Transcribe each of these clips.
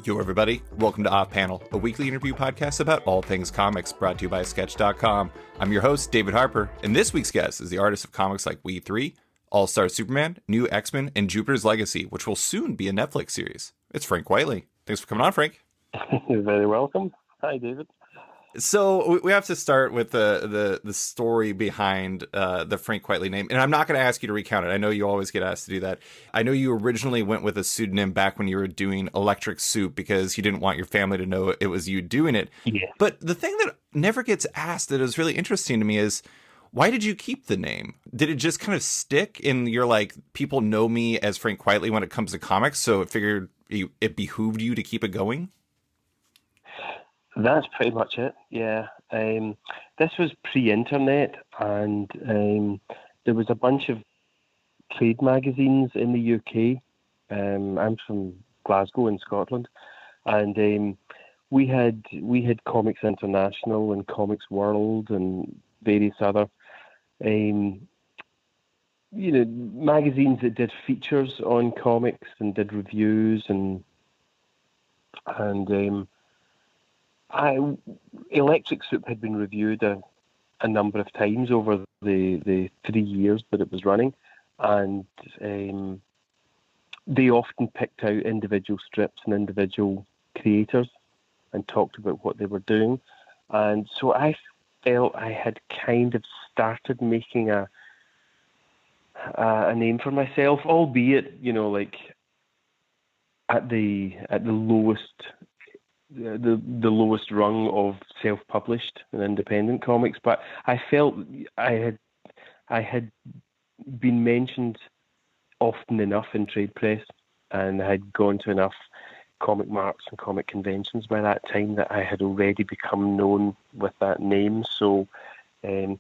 Yo, everybody. Welcome to Off Panel, a weekly interview podcast about all things comics, brought to you by Sketch.com. I'm your host, David Harper, and this week's guest is the artist of comics like We 3, All-Star Superman, New X-Men, and Jupiter's Legacy, which will soon be a Netflix series. It's Frank Whiteley. Thanks for coming on, Frank. You're very welcome. Hi, David. So we have to start with the story behind the Frank Whiteley name. And I'm not going to ask you to recount it. I know you always get asked to do that. I know you originally went with a pseudonym back when you were doing Electric Soup because you didn't want your family to know it was you doing it. Yeah. But the thing that never gets asked that is really interesting to me is, why did you keep the name? Did it just kind of stick and you're like, people know me as Frank Whiteley when it comes to comics, so it figured it behooved you to keep it going? That's pretty much it, yeah. This was pre-internet, and there was a bunch of trade magazines in the UK. I'm from Glasgow in Scotland, and we had Comics International and Comics World and various other magazines that did features on comics and did reviews and Electric Soup had been reviewed a number of times over the 3 years that it was running, and they often picked out individual strips and individual creators and talked about what they were doing. And so I felt I had kind of started making a name for myself, albeit, like at the lowest the lowest rung of self-published and independent comics, but I felt I had been mentioned often enough in trade press, and I had gone to enough comic marks and comic conventions by that time that I had already become known with that name. So, and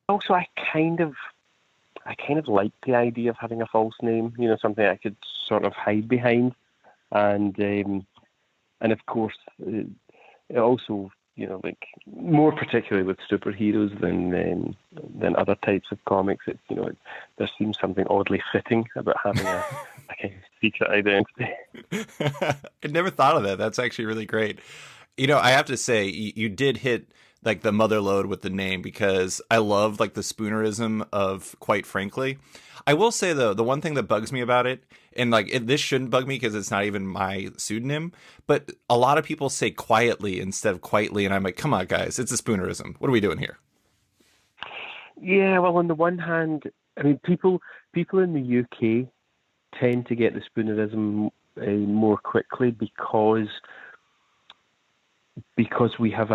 also I kind of liked the idea of having a false name, something I could sort of hide behind, and of course, it also, more particularly with superheroes than other types of comics, there seems something oddly fitting about having a kind of secret identity. I never thought of that. That's actually really great. I have to say, you did hit like the mother lode with the name, because I love like the Spoonerism of Quite Frankly. I will say though, the one thing that bugs me about it, and this shouldn't bug me because it's not even my pseudonym, but a lot of people say quietly instead of quietly, and I'm like, come on guys, it's a Spoonerism. What are we doing here? Yeah, well, on the one hand, I mean, people in the UK tend to get the Spoonerism more quickly because we have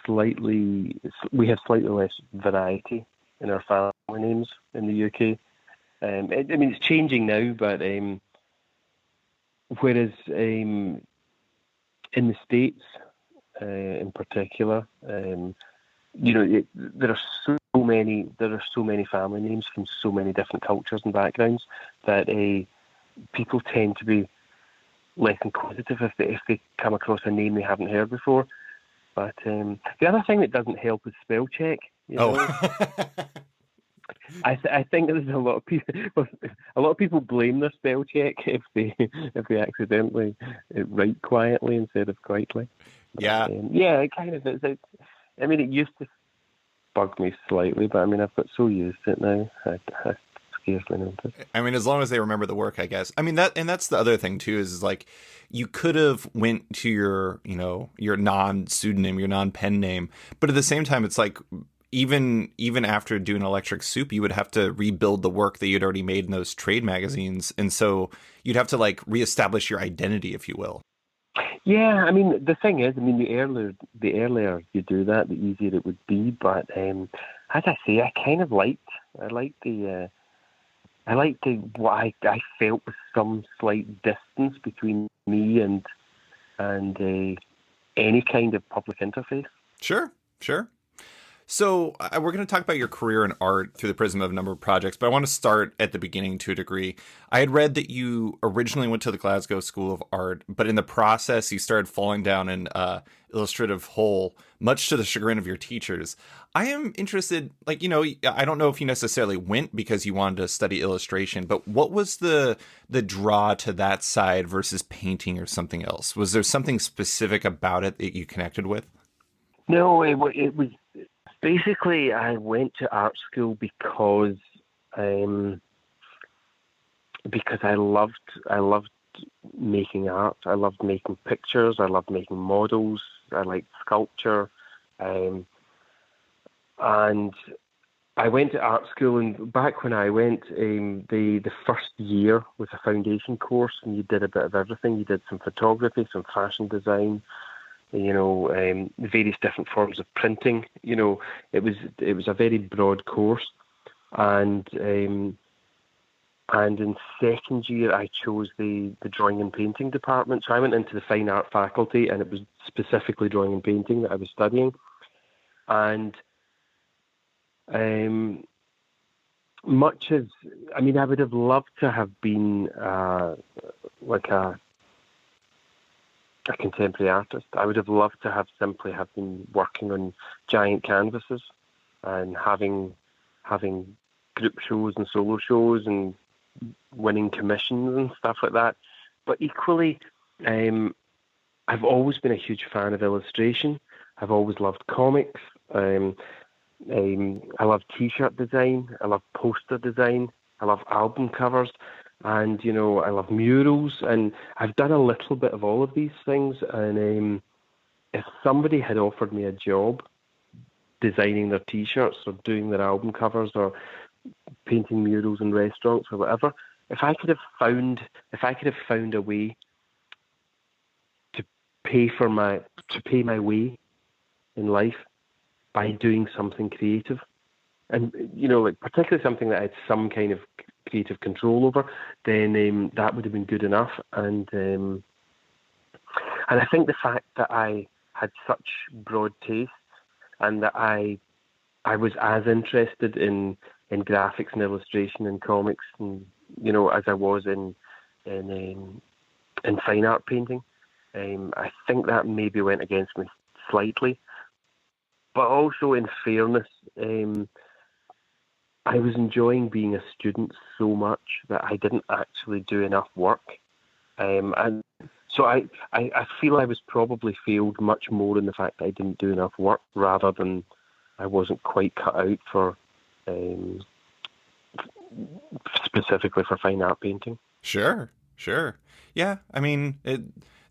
slightly less variety in our family names in the UK. It's changing now, but whereas in the States, in particular, there are so many family names from so many different cultures and backgrounds that people tend to be less inquisitive if they come across a name they haven't heard before. But the other thing that doesn't help is spell check. I think there's a lot of people blame their spell check if they accidentally write quietly instead of quietly. Yeah. It kind of is. It used to bug me slightly, but I've got so used to it now. I scarcely notice. As long as they remember the work, I guess. That's the other thing too, is like, you could have went to your non-pseudonym, your non-pen name, but at the same time, it's like, even after doing Electric Soup, you would have to rebuild the work that you'd already made in those trade magazines, and so you'd have to like reestablish your identity, if you will. Yeah, the thing is, the earlier you do that, the easier it would be. But as I say, I liked what I felt was some slight distance between me and any kind of public interface. Sure. So we're going to talk about your career in art through the prism of a number of projects, but I want to start at the beginning to a degree. I had read that you originally went to the Glasgow School of Art, but in the process, you started falling down an illustrative hole, much to the chagrin of your teachers. I am interested, like, I don't know if you necessarily went because you wanted to study illustration, but what was the draw to that side versus painting or something else? Was there something specific about it that you connected with? No, it was basically I went to art school um, because I loved making art. I loved making pictures. I loved making models. I liked sculpture, um, and I went to art school. And back when I went, the first year was a foundation course, and you did a bit of everything. You did some photography, some fashion design, various different forms of printing. It was a very broad course, and in second year I chose the drawing and painting department. So I went into the fine art faculty, and it was specifically drawing and painting that I was studying. And um, much as I mean, I would have loved to have been like a contemporary artist. I would have loved to have simply have been working on giant canvases and having group shows and solo shows and winning commissions and stuff like that. But equally, um, I've always been a huge fan of illustration. I've always loved comics. I love T-shirt design. I love poster design. I love album covers, and I love murals. And I've done a little bit of all of these things. And if somebody had offered me a job designing their T-shirts or doing their album covers or painting murals in restaurants or whatever, if I could have found a way to pay my way in life by doing something creative, and like particularly something that I had some kind of creative control over, then that would have been good enough. And I think the fact that I had such broad tastes, and that I was as interested in graphics and illustration and comics, and as I was in fine art painting. I think that maybe went against me slightly, but also in fairness, I was enjoying being a student so much that I didn't actually do enough work, and so I feel I was probably failed much more in the fact that I didn't do enough work rather than I wasn't quite cut out for um, specifically for fine art painting. Sure, sure. Yeah, I mean,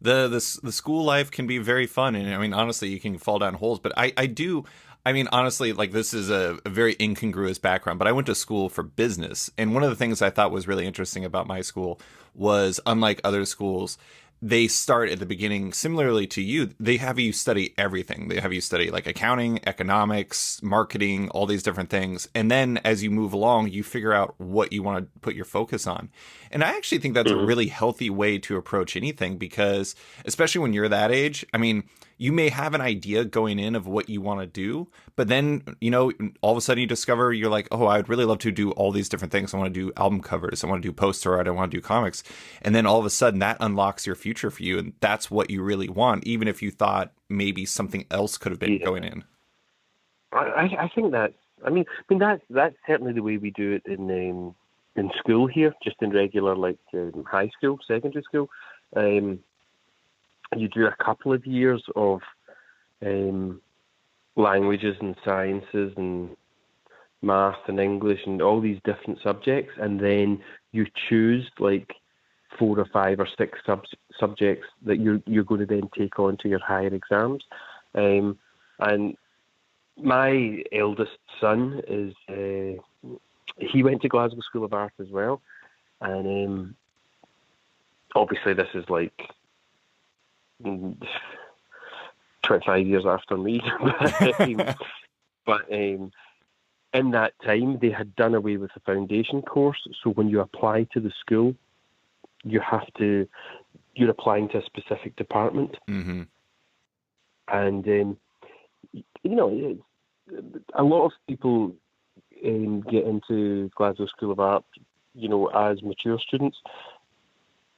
the school life can be very fun, and I mean, honestly, you can fall down holes. But I do. I mean, honestly, like this is a very incongruous background, but I went to school for business, and one of the things I thought was really interesting about my school was, unlike other schools, they start at the beginning similarly to you. They have you study everything. They have you study like accounting, economics, marketing, all these different things, and then as you move along, you figure out what you want to put your focus on. And I actually think that's a Mm-hmm. really healthy way to approach anything, because especially when you're that age, I mean, you may have an idea going in of what you want to do, but then, all of a sudden you discover you're like, oh, I'd really love to do all these different things. I want to do album covers. I want to do poster art. I want to do comics. And then all of a sudden that unlocks your future for you. And that's what you really want, even if you thought maybe something else could have been Yeah, going in. I think that's. I mean that's certainly the way we do it in school here, just in regular like high school, secondary school. Um, you do a couple of years of um, languages and sciences and math and English and all these different subjects, and then you choose like 4 or 5 or 6 subjects that you're going to then take on to your higher exams. And my eldest son he went to Glasgow School of Art as well, and obviously this is like mm, 25 years after me, but in that time they had done away with the foundation course. So when you apply to the school, you have to you're applying to a specific department, Mm-hmm. and a lot of people get into Glasgow School of Art, as mature students,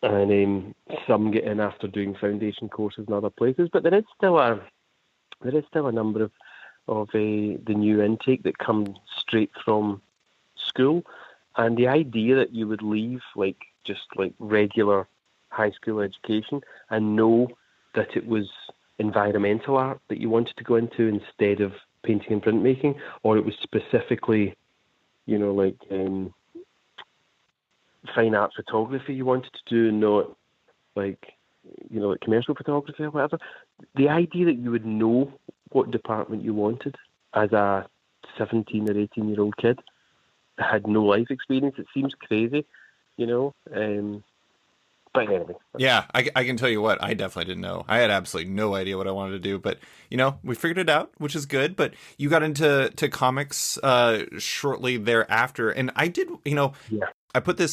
and some get in after doing foundation courses in other places. But there is still a number of the new intake that come straight from school, and the idea that you would leave just like regular high school education and know that it was environmental art that you wanted to go into instead of painting and printmaking, or it was specifically, fine art photography you wanted to do, not like, like commercial photography or whatever. The idea that you would know what department you wanted as a 17 or 18-year-old kid had no life experience. It seems crazy, but anyway. Yeah, I can tell you what, I definitely didn't know. I had absolutely no idea what I wanted to do, but we figured it out, which is good. But you got into comics shortly thereafter, and I did, Yeah. I put the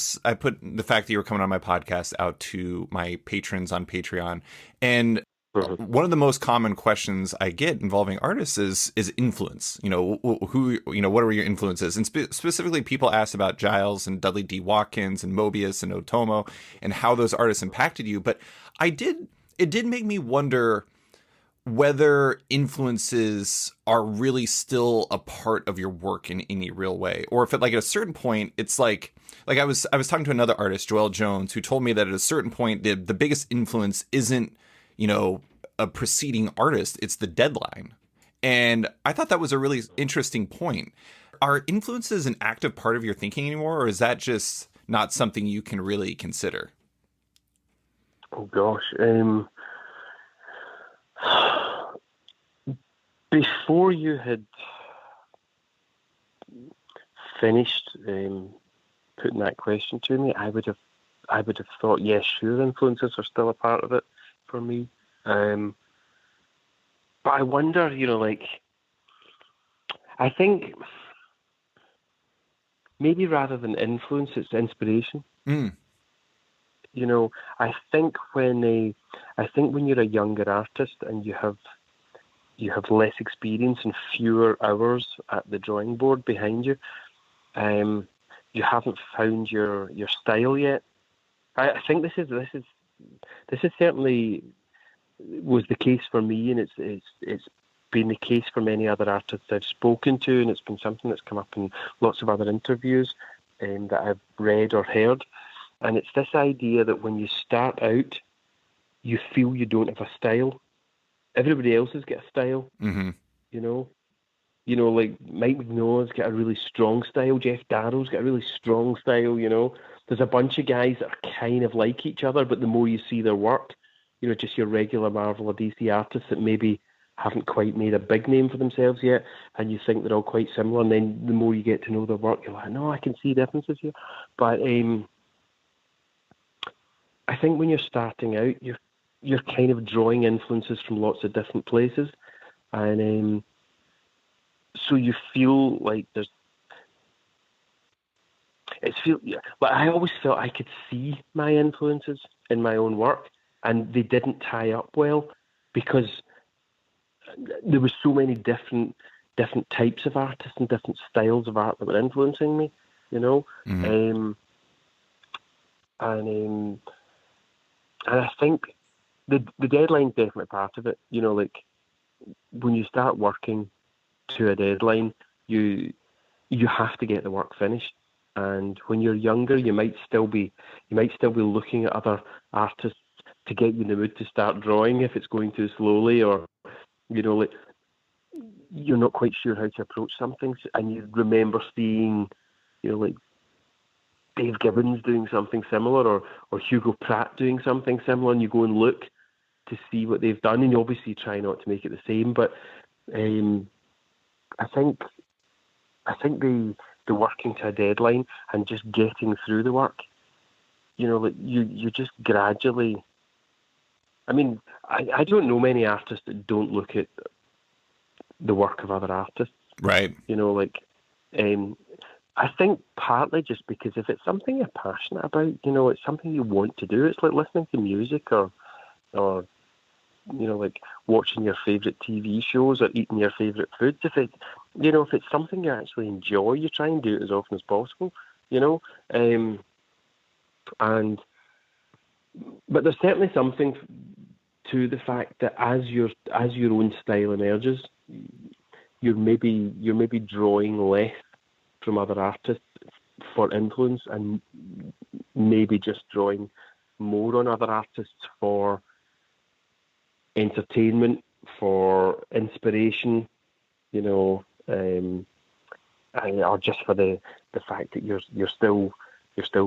fact that you were coming on my podcast out to my patrons on Patreon, and one of the most common questions I get involving artists is influence. What are your influences? And specifically, people ask about Giles and Dudley D. Watkins and Mobius and Otomo and how those artists impacted you. But it did make me wonder whether influences are really still a part of your work in any real way, or if at a certain point it's like I was talking to another artist, Joel Jones, who told me that at a certain point the biggest influence isn't a preceding artist, it's the deadline. And I thought that was a really interesting point. Are influences an active part of your thinking anymore, or is that just not something you can really consider? Oh gosh. Before you had finished putting that question to me, I would have thought, yes, sure, influences are still a part of it for me. But I wonder, I think maybe rather than influence, it's inspiration. Mm. I think when you're a younger artist and you have less experience and fewer hours at the drawing board behind you, you haven't found your style yet. I think this is certainly was the case for me, and it's been the case for many other artists I've spoken to, and it's been something that's come up in lots of other interviews that I've read or heard. And it's this idea that when you start out, you feel you don't have a style. Everybody else has got a style, mm-hmm. Like Mike Mignola's got a really strong style. Jeff Darrow's got a really strong style. There's a bunch of guys that are kind of like each other, but the more you see their work, just your regular Marvel or DC artists that maybe haven't quite made a big name for themselves yet, and you think they're all quite similar, and then the more you get to know their work, you're like, no, I can see differences here. But I think when you're starting out, you're kind of drawing influences from lots of different places, and so you feel like but I always felt I could see my influences in my own work, and they didn't tie up well because there was so many different types of artists and different styles of art that were influencing me, Mm-hmm. And I think the deadline's definitely part of it. Like when you start working to a deadline, you have to get the work finished. And when you're younger, you might still be looking at other artists to get you in the mood to start drawing if it's going too slowly, or like you're not quite sure how to approach something, and you remember seeing, like Dave Gibbons doing something similar, or Hugo Pratt doing something similar, and you go and look to see what they've done, and you obviously try not to make it the same. But I think the working to a deadline and just getting through the work, like you just gradually. I mean, I don't know many artists that don't look at the work of other artists. Right. I think partly just because if it's something you're passionate about, it's something you want to do. It's like listening to music or like watching your favourite TV shows or eating your favourite foods. If it's something you actually enjoy, you try and do it as often as possible, but there's certainly something to the fact that as your own style emerges, you're maybe drawing less from other artists for influence, and maybe just drawing more on other artists for entertainment, for inspiration, you know, or just for the fact that you're still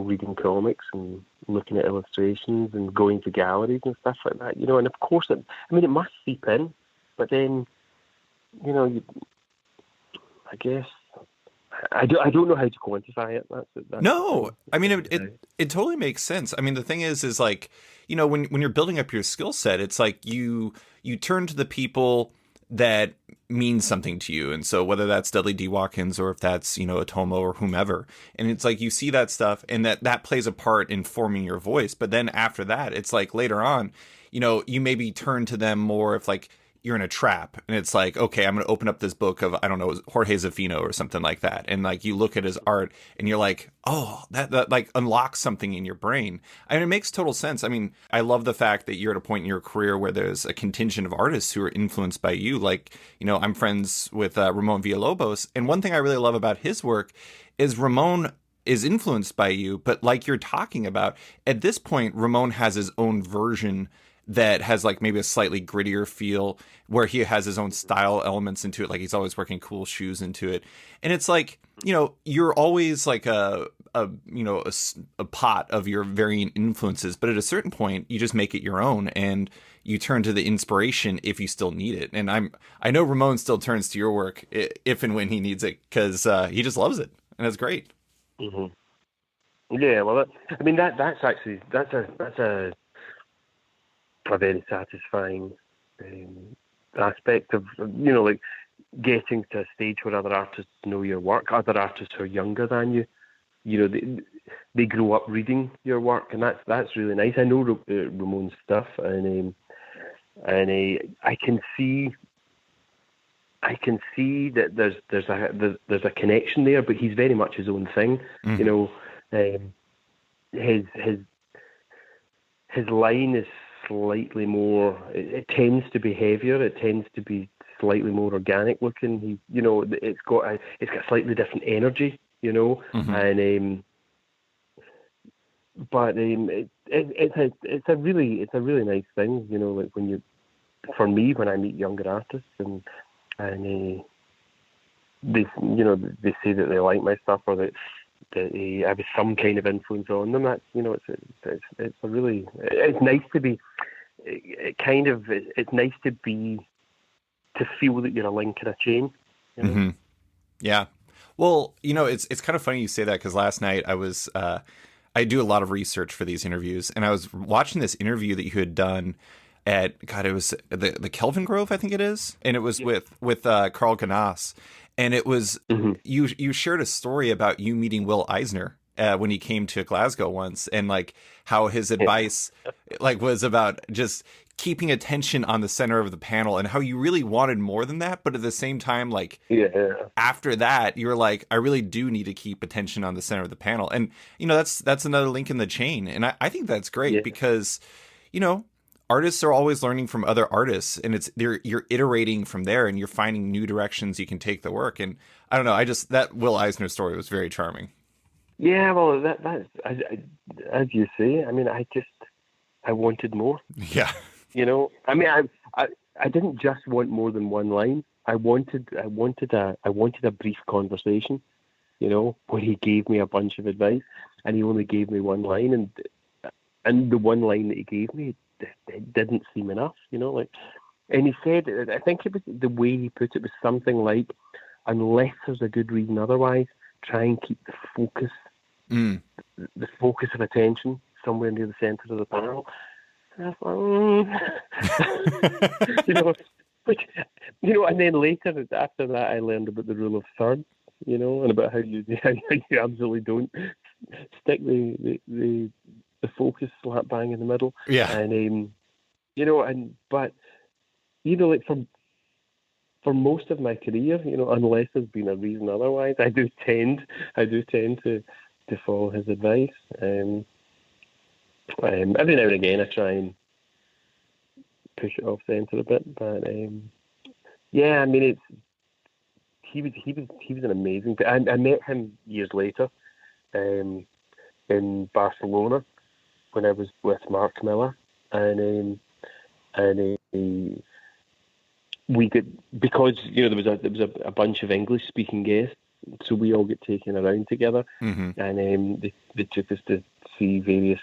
reading comics and looking at illustrations and going to galleries and stuff like that, you know. And of course, it must seep in, but then, you know, I guess I don't know how to quantify it. That's the No, thing. I mean it totally makes sense. I mean the thing is like, you know, when you're building up your skill set, it's like you turn to the people that mean something to you. And so whether that's Dudley D. Watkins or if that's, you know, Otomo or whomever, and it's like you see that stuff and that plays a part in forming your voice. But then after that, it's like later on, you know, you maybe turn to them more if like you're in a trap and it's like, okay, I'm going to open up this book of, I don't know, Jorge Zafino or something like that. And like you look at his art and you're like, oh, that like unlocks something in your brain. I mean, it makes total sense. I mean, I love the fact that you're at a point in your career where there's a contingent of artists who are influenced by you. Like, you know, I'm friends with Ramon Villalobos. And one thing I really love about his work is Ramon is influenced by you. But like you're talking about, at this point, Ramon has his own version that has like maybe a slightly grittier feel where he has his own style elements into it. Like he's always working cool shoes into it. And it's like, you know, you're always like a pot of your varying influences, but at a certain point you just make it your own and you turn to the inspiration if you still need it. And I know Ramon still turns to your work if and when he needs it, because he just loves it. And it's great. Hmm. Yeah, well, that's a very satisfying aspect of, you know, like getting to a stage where other artists know your work, other artists who are younger than you, you know, they grow up reading your work, and that's really nice. I know Ramon's stuff, and I can see that there's a connection there, but he's very much his own thing, Mm-hmm. you know. His line is slightly more. It tends to be heavier. It tends to be slightly more organic looking. It's got slightly different energy, you know. Mm-hmm. And but it's a really nice thing, you know. Like for me, when I meet younger artists and they say that they like my stuff, or that I have some kind of influence on them. That's, you know, it's nice to be. It's nice to feel that you're a link in a chain. You know? Mm-hmm. Yeah. Well, you know, it's kind of funny you say that, because last night I do a lot of research for these interviews, and I was watching this interview that you had done at, God, it was the Kelvin Grove, I think it is, and it was with Carl Ganas, and it was you shared a story about you meeting Will Eisner when he came to Glasgow once, and like how his advice like was about just keeping attention on the center of the panel, and how you really wanted more than that, but at the same time, like after that, you were like, I really do need to keep attention on the center of the panel, and you know that's another link in the chain, and I think that's great because, you know, artists are always learning from other artists, and you're iterating from there, and you're finding new directions you can take the work. And I don't know, that Will Eisner story was very charming. Yeah, well, that's as you say. I mean, I wanted more. Yeah. You know, I mean, I didn't just want more than one line. I wanted a brief conversation, you know, where he gave me a bunch of advice, and he only gave me one line, and the one line that he gave me, it didn't seem enough, you know, like. And he said, I think it was the way he put it was something like, unless there's a good reason otherwise, try and keep the focus of attention somewhere near the center of the panel. And I thought, you know, and then later after that, I learned about the rule of thirds, you know, and about how you absolutely don't stick the focus slap bang in the middle. Yeah. And you know, but you know, like for most of my career, you know, unless there's been a reason otherwise, I do tend to follow his advice. Every now and again, I try and push it off centre a bit, but yeah, I mean, he was an amazing. I met him years later, in Barcelona when I was with Mark Millar, and we got, because there was a bunch of English speaking guests, so we all get taken around together, Mm-hmm. and they took us to see various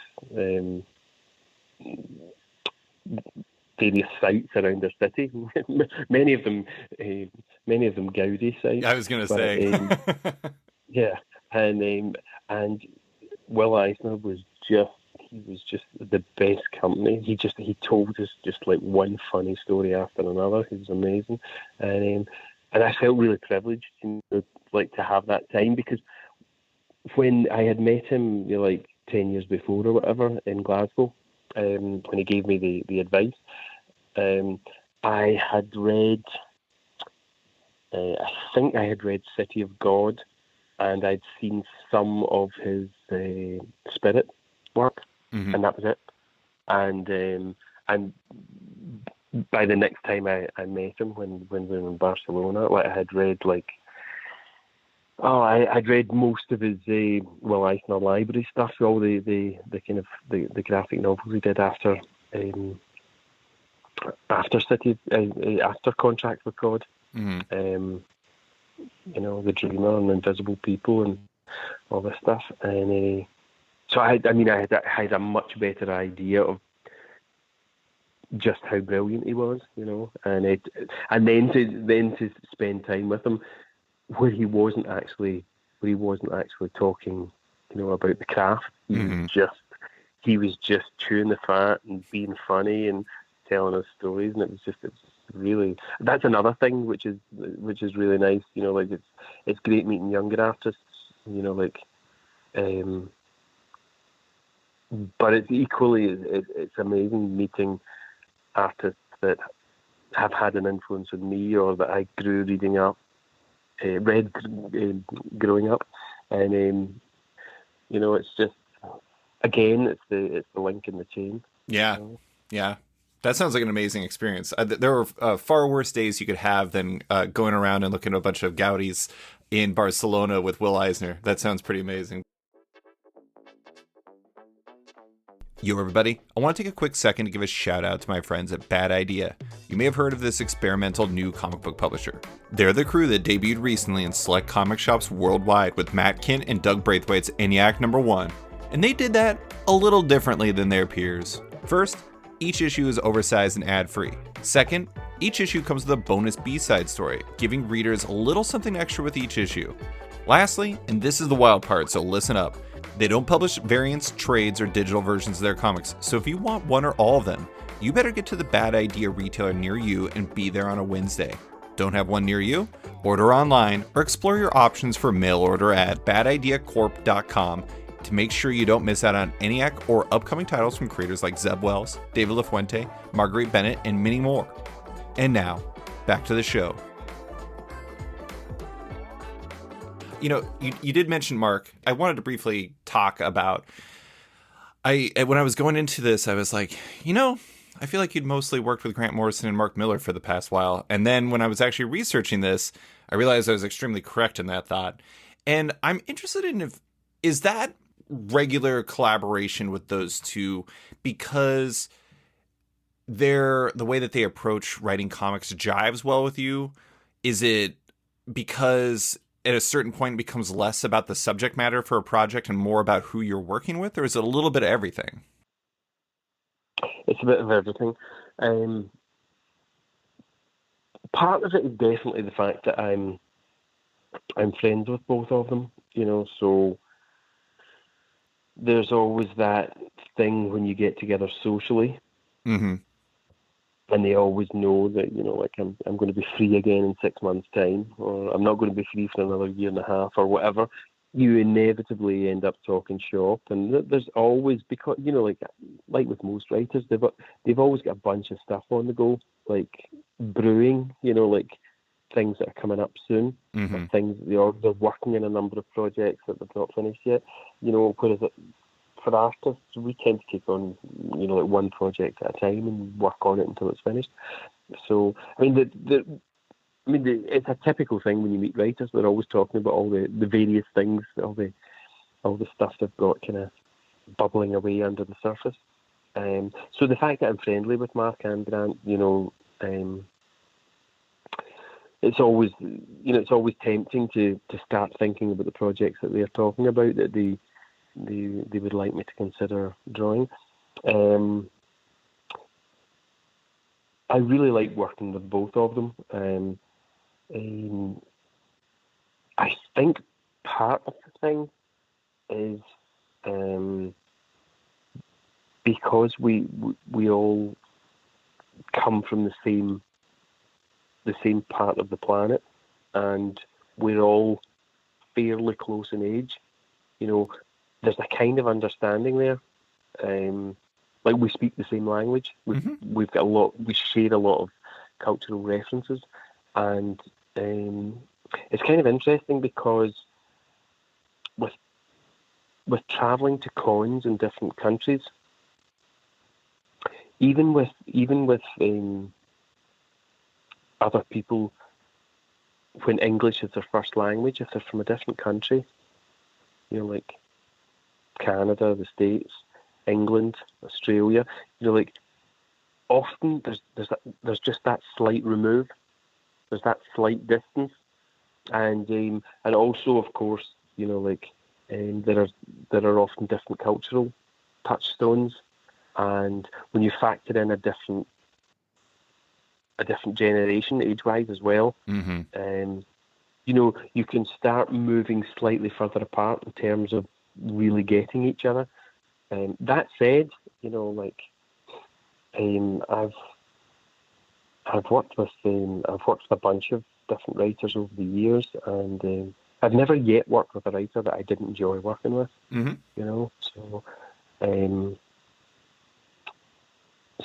sites around their city. many of them Gaudi sites, I was gonna but say. yeah, and Will Eisner was just the best company. He told us just like one funny story after another. He was amazing, and I felt really privileged, like to have that time, because when I had met him, 10 years before or whatever in Glasgow, when he gave me the advice, I had read, I think I had read City of God, and I'd seen some of his Spirit work, Mm-hmm. and that was it. And by the next time I met him, when we were in Barcelona, I had read I'd read most of his Will Eisner library stuff, all the kind of the graphic novels he did after after Contract with God. Mm-hmm. The Dreamer and Invisible People and all this stuff, and so I had a much better idea of just how brilliant he was, and then to spend time with him where he wasn't actually talking, about the craft. Mm-hmm. He was just chewing the fat and being funny and telling us stories, and it was really, that's another thing which is really nice. It's great meeting younger artists, but it's equally it's amazing meeting artists that have had an influence on me, or that I grew read growing up, and it's just, again, it's the link in the chain. Yeah, yeah. That sounds like an amazing experience. There were far worse days you could have than going around and looking at a bunch of Gaudis in Barcelona with Will Eisner. That sounds pretty amazing. Yo, everybody. I want to take a quick second to give a shout out to my friends at Bad Idea. You may have heard of this experimental new comic book publisher. They're the crew that debuted recently in select comic shops worldwide with Matt Kint and Doug Braithwaite's ENIAC #1. And they did that a little differently than their peers. First, each issue is oversized and ad-free. Second, each issue comes with a bonus B-side story, giving readers a little something extra with each issue. Lastly, and this is the wild part, so listen up, they don't publish variants, trades, or digital versions of their comics, so if you want one or all of them, you better get to the Bad Idea retailer near you and be there on a Wednesday. Don't have one near you? Order online or explore your options for mail order at badideacorp.com to make sure you don't miss out on ENIAC or upcoming titles from creators like Zeb Wells, David LaFuente, Marguerite Bennett, and many more. And now, back to the show. You did mention Mark. I wanted to briefly talk about, when I was going into this, I was like, I feel like you'd mostly worked with Grant Morrison and Mark Millar for the past while. And then when I was actually researching this, I realized I was extremely correct in that thought. And I'm interested in, is that regular collaboration with those two because the way that they approach writing comics jives well with you? Is it because at a certain point it becomes less about the subject matter for a project and more about who you're working with, or is it a little bit of everything? It's a bit of everything. Part of it is definitely the fact that I'm friends with both of them, so there's always that thing when you get together socially. Mm-hmm. And they always know that, I'm going to be free again in 6 months' time, or I'm not going to be free for another year and a half, or whatever. You inevitably end up talking shop, and there's always, because like with most writers, they've always got a bunch of stuff on the go, like brewing, things that are coming up soon, Mm-hmm. or things that they're working in a number of projects that they've not finished yet. Whereas for artists, we tend to take on, one project at a time and work on it until it's finished. So, I mean, I mean, it's a typical thing when you meet writers. They're always talking about all the various things, all the stuff they've got kind of bubbling away under the surface. So the fact that I'm friendly with Mark and Grant, it's always tempting to start thinking about the projects that they're talking about, that they would like me to consider drawing. I really like working with both of them. I think part of the thing is because we all come from the same part of the planet, and we're all fairly close in age. There's a kind of understanding there. Like, we speak the same language. We've got we share a lot of cultural references, and it's kind of interesting because with traveling to cons in different countries, even with other people, when English is their first language, if they're from a different country, like Canada, the States, England, Australia, like, often there's just that slight remove, there's that slight distance, and also, of course, there are often different cultural touchstones, and when you factor in a different generation age-wise as well, you can start moving slightly further apart in terms of really getting each other. That said, I've worked with a bunch of different writers over the years, and I've never yet worked with a writer that I didn't enjoy working with.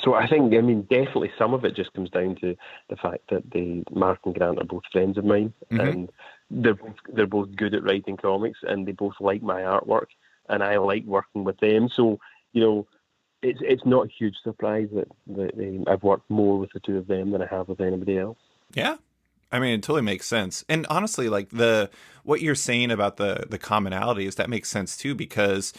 So I think, definitely some of it just comes down to the fact that Mark and Grant are both friends of mine, and they're both good at writing comics, and they both like my artwork, and I like working with them. So, it's not a huge surprise that I've worked more with the two of them than I have with anybody else. Yeah. I mean, it totally makes sense. And honestly, like, what you're saying about the commonalities, that makes sense too, because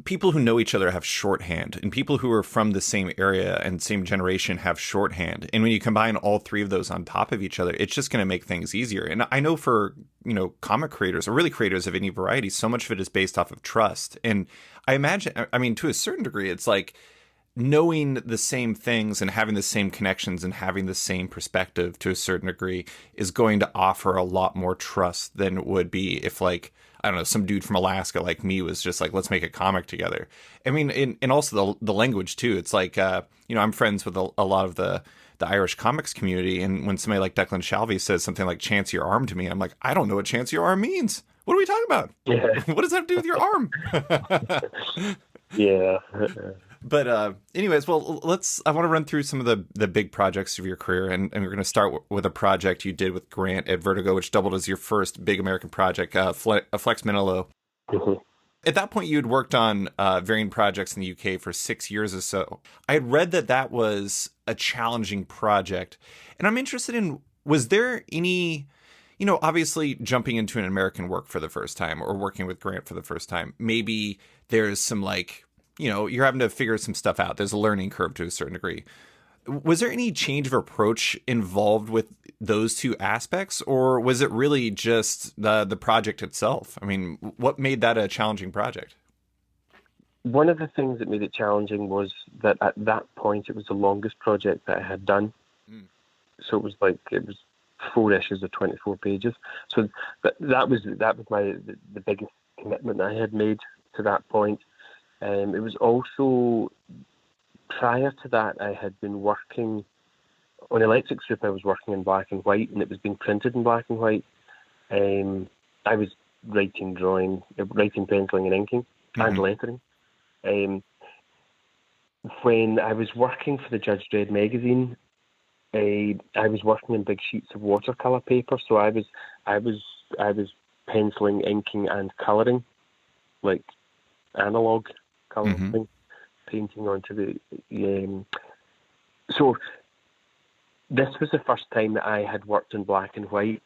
people who know each other have shorthand, and people who are from the same area and same generation have shorthand. And when you combine all three of those on top of each other, it's just going to make things easier. And I know for, comic creators, or really creators of any variety, so much of it is based off of trust. And I imagine, to a certain degree, it's like knowing the same things and having the same connections and having the same perspective to a certain degree is going to offer a lot more trust than it would be if, like, I don't know, some dude from Alaska like me was just like, let's make a comic together. I mean, and also the language too. It's like, I'm friends with a lot of the Irish comics community. And when somebody like Declan Shalvey says something like chance your arm to me, I'm like, I don't know what chance your arm means. What are we talking about? Yeah. What does that have to do with your arm? Yeah. But anyways, well, I want to run through some of the big projects of your career, and we're going to start with a project you did with Grant at Vertigo, which doubled as your first big American project, Flex Mentallo. At that point, you had worked on varying projects in the UK for 6 years or so. I had read that was a challenging project, and I'm interested in, was there any, obviously jumping into an American work for the first time, or working with Grant for the first time, maybe there's some, like, you're having to figure some stuff out. There's a learning curve to a certain degree. Was there any change of approach involved with those two aspects, or was it really just the project itself? I mean, what made that a challenging project? One of the things that made it challenging was that at that point it was the longest project that I had done. So it was 4 issues of 24 pages. So that was the biggest commitment I had made to that point. It was also, prior to that, I had been working on Electric Strip. I was working in black and white, and it was being printed in black and white. I was writing, penciling, and inking, and lettering. When I was working for the Judge Dredd magazine, I was working in big sheets of watercolor paper. So I was penciling, inking, and coloring, like analog coloring, painting onto the. So this was the first time that I had worked in black and white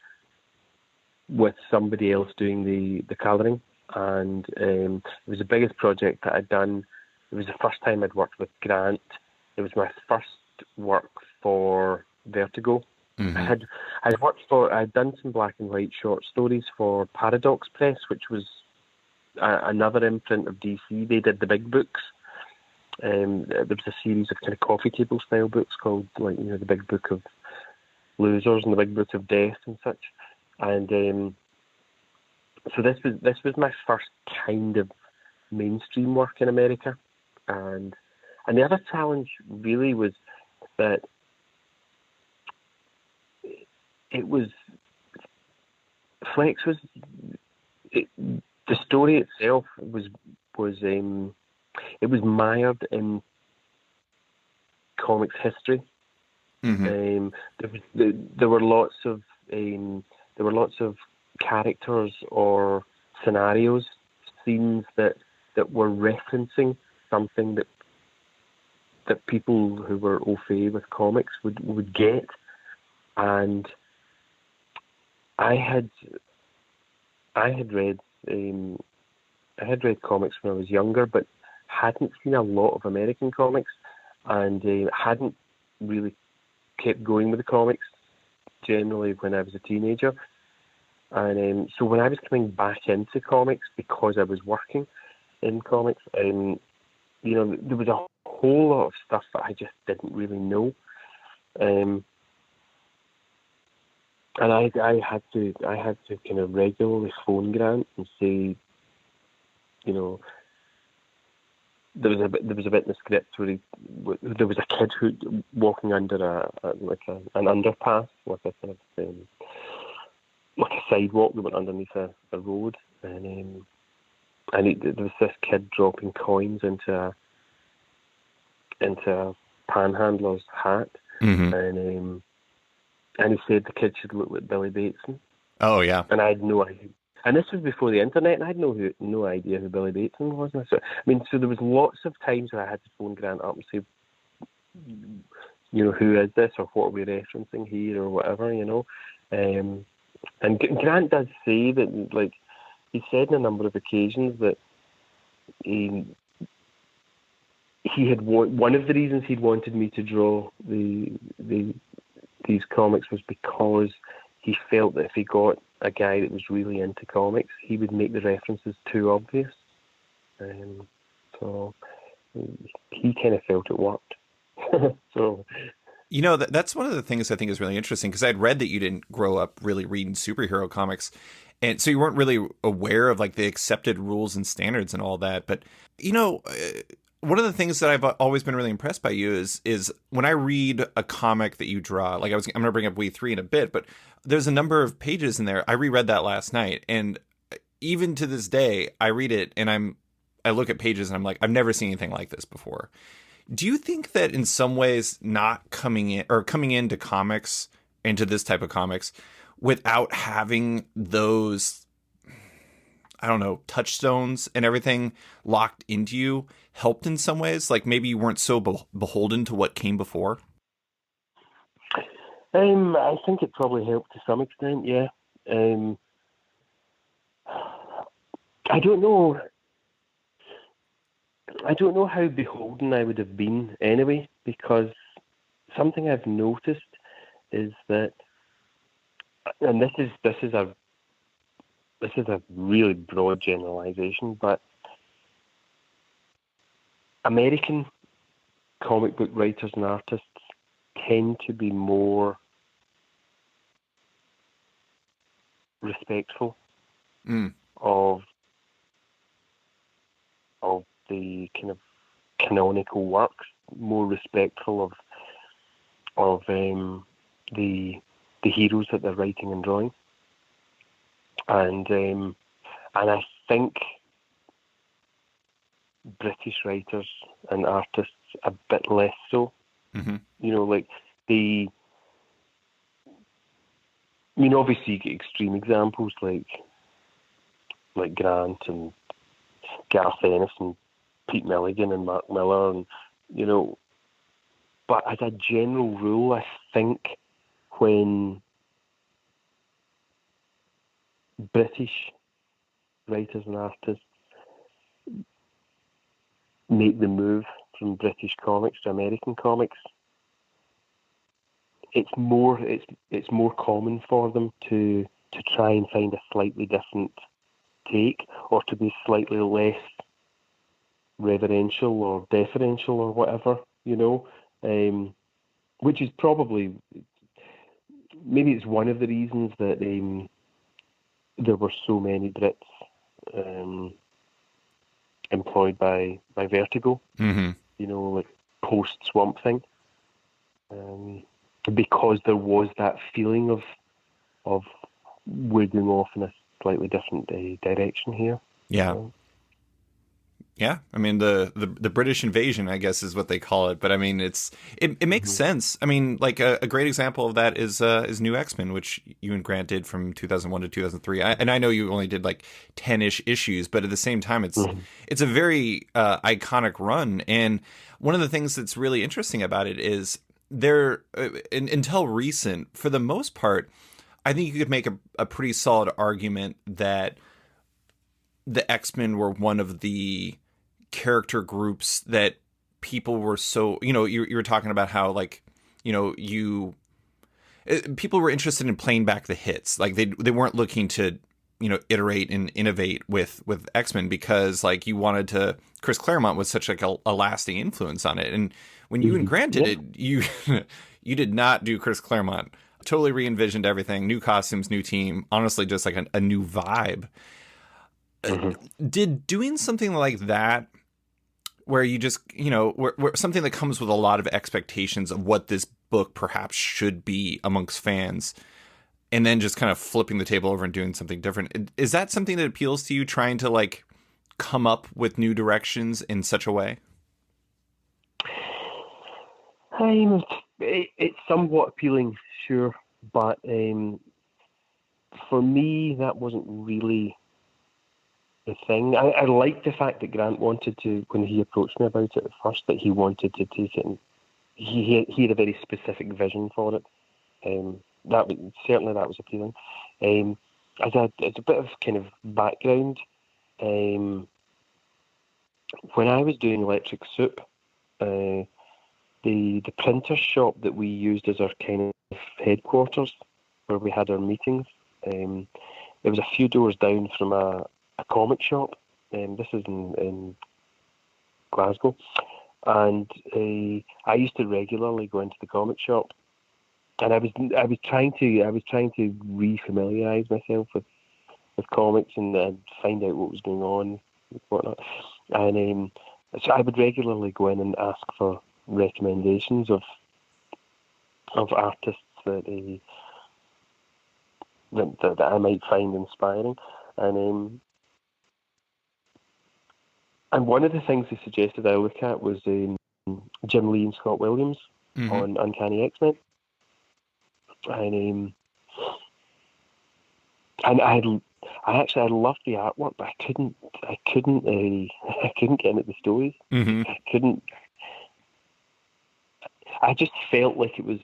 with somebody else doing the colouring, and it was the biggest project that I'd done. It was the first time I'd worked with Grant. It was my first work for Vertigo. Mm-hmm. I'd done some black and white short stories for Paradox Press, which was another imprint of DC. They did the big books. There was a series of kind of coffee table style books called, like, the Big Book of Losers and the Big Book of Death and such. And so this was my first kind of mainstream work in America. And the other challenge really was that it was Flex was the story itself was it was mired in comics history. Mm-hmm. There were lots of characters or scenarios, scenes that were referencing something that people who were au fait with comics would get. And I had read comics when I was younger, but hadn't seen a lot of American comics, and hadn't really kept going with the comics generally when I was a teenager. And so when I was coming back into comics, because I was working in comics, there was a whole lot of stuff that I just didn't really know. And I had to kind of regularly phone Grant and say, there was a bit in the script where there was a kid who walking under an underpass with a kind of like a sidewalk that went underneath a road, and there was this kid dropping coins into a panhandler's hat, Mm-hmm. and he said the kid should look like Billy Bateson. Oh yeah. And I had no idea. And this was before the internet, and I had no idea who Billy Bateson was. So there was lots of times where I had to phone Grant up and say, who is this, or what are we referencing here, or whatever, And Grant does say that, like, he said on a number of occasions that he had one of the reasons he'd wanted me to draw these comics was because he felt that if he got a guy that was really into comics, he would make the references too obvious. So he kind of felt it worked. So, that's one of the things I think is really interesting, because I'd read that you didn't grow up really reading superhero comics, and so you weren't really aware of like the accepted rules and standards and all that. But one of the things that I've always been really impressed by you is when I read a comic that you draw, like I'm going to bring up Wave 3 in a bit, but there's a number of pages in there. I reread that last night, and even to this day, I read it and I look at pages and I'm like, I've never seen anything like this before. Do you think that in some ways not coming into comics, into this type of comics, without having those, I don't know, touchstones and everything locked into you helped in some ways? Like maybe you weren't so beholden to what came before? I think it probably helped to some extent, yeah. I don't know how beholden I would have been anyway, because something I've noticed is that, and this is a really broad generalization, but American comic book writers and artists tend to be more respectful of the kind of canonical works, more respectful of the heroes that they're writing and drawing, and I think British writers and artists a bit less so. Mm-hmm. Obviously you get extreme examples like Grant and Garth Ennis and Pete Milligan and Mark Millar, and but as a general rule, I think when British writers and artists make the move from British comics to American comics, it's more common for them to try and find a slightly different take, or to be slightly less reverential or deferential or whatever, which is probably, maybe it's one of the reasons that there were so many Brits employed by Vertigo, like post Swamp Thing, because there was that feeling of we're going off in a slightly different direction here. Yeah. Yeah, I mean the British invasion, I guess, is what they call it. But I mean, it makes sense. I mean, like a great example of that is New X-Men, which you and Grant did from 2001 to 2003. And I know you only did like 10-ish issues, but at the same time, it's a very iconic run. And one of the things that's really interesting about it is until recent, for the most part, I think you could make a pretty solid argument that the X-Men were one of the character groups that people were so, you were talking about how, like, people were interested in playing back the hits. Like they weren't looking to, iterate and innovate with X-Men, because like you wanted to, Chris Claremont was such like a lasting influence on it. And when you and Grant did it, you did not do Chris Claremont. Totally re-envisioned everything, new costumes, new team, honestly just like a new vibe. Did doing something like that, where you just, where something that comes with a lot of expectations of what this book perhaps should be amongst fans, and then just kind of flipping the table over and doing something different, is that something that appeals to you, trying to like come up with new directions in such a way? It's somewhat appealing, sure, but for me, that wasn't really the thing. I liked the fact that Grant wanted to, when he approached me about it at first, that he wanted to take it, and he had a very specific vision for it. That was appealing. As a bit of kind of background, when I was doing Electric Soup, the printer shop that we used as our kind of headquarters, where we had our meetings, it was a few doors down from a comic shop. This is in Glasgow, and I used to regularly go into the comic shop, and I was trying to re-familiarise myself with comics and find out what was going on and whatnot. And so I would regularly go in and ask for recommendations of artists that I might find inspiring, and one of the things they suggested I look at was Jim Lee and Scott Williams on Uncanny X-Men, and I loved the artwork, but I couldn't get into the stories. I couldn't. I just felt like it was.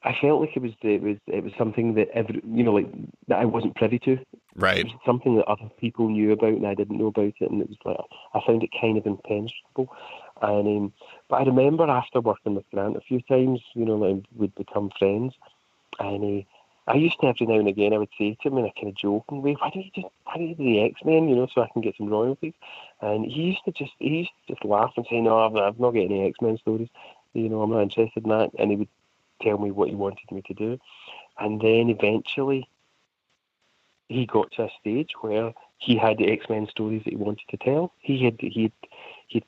I felt like it was something that that I wasn't privy to. Right. It was something that other people knew about and I didn't know about it, and it was like I found it kind of impenetrable. And but I remember after working with Grant a few times, like we'd become friends, and I used to every now and again I would say to him in a kind of joking way, why don't you do the X-Men, so I can get some royalties? And he used to just laugh and say, no, I've not got any X-Men stories, I'm not interested in that. And he would tell me what he wanted me to do, and then eventually he got to a stage where he had the X-Men stories that he wanted to tell. He'd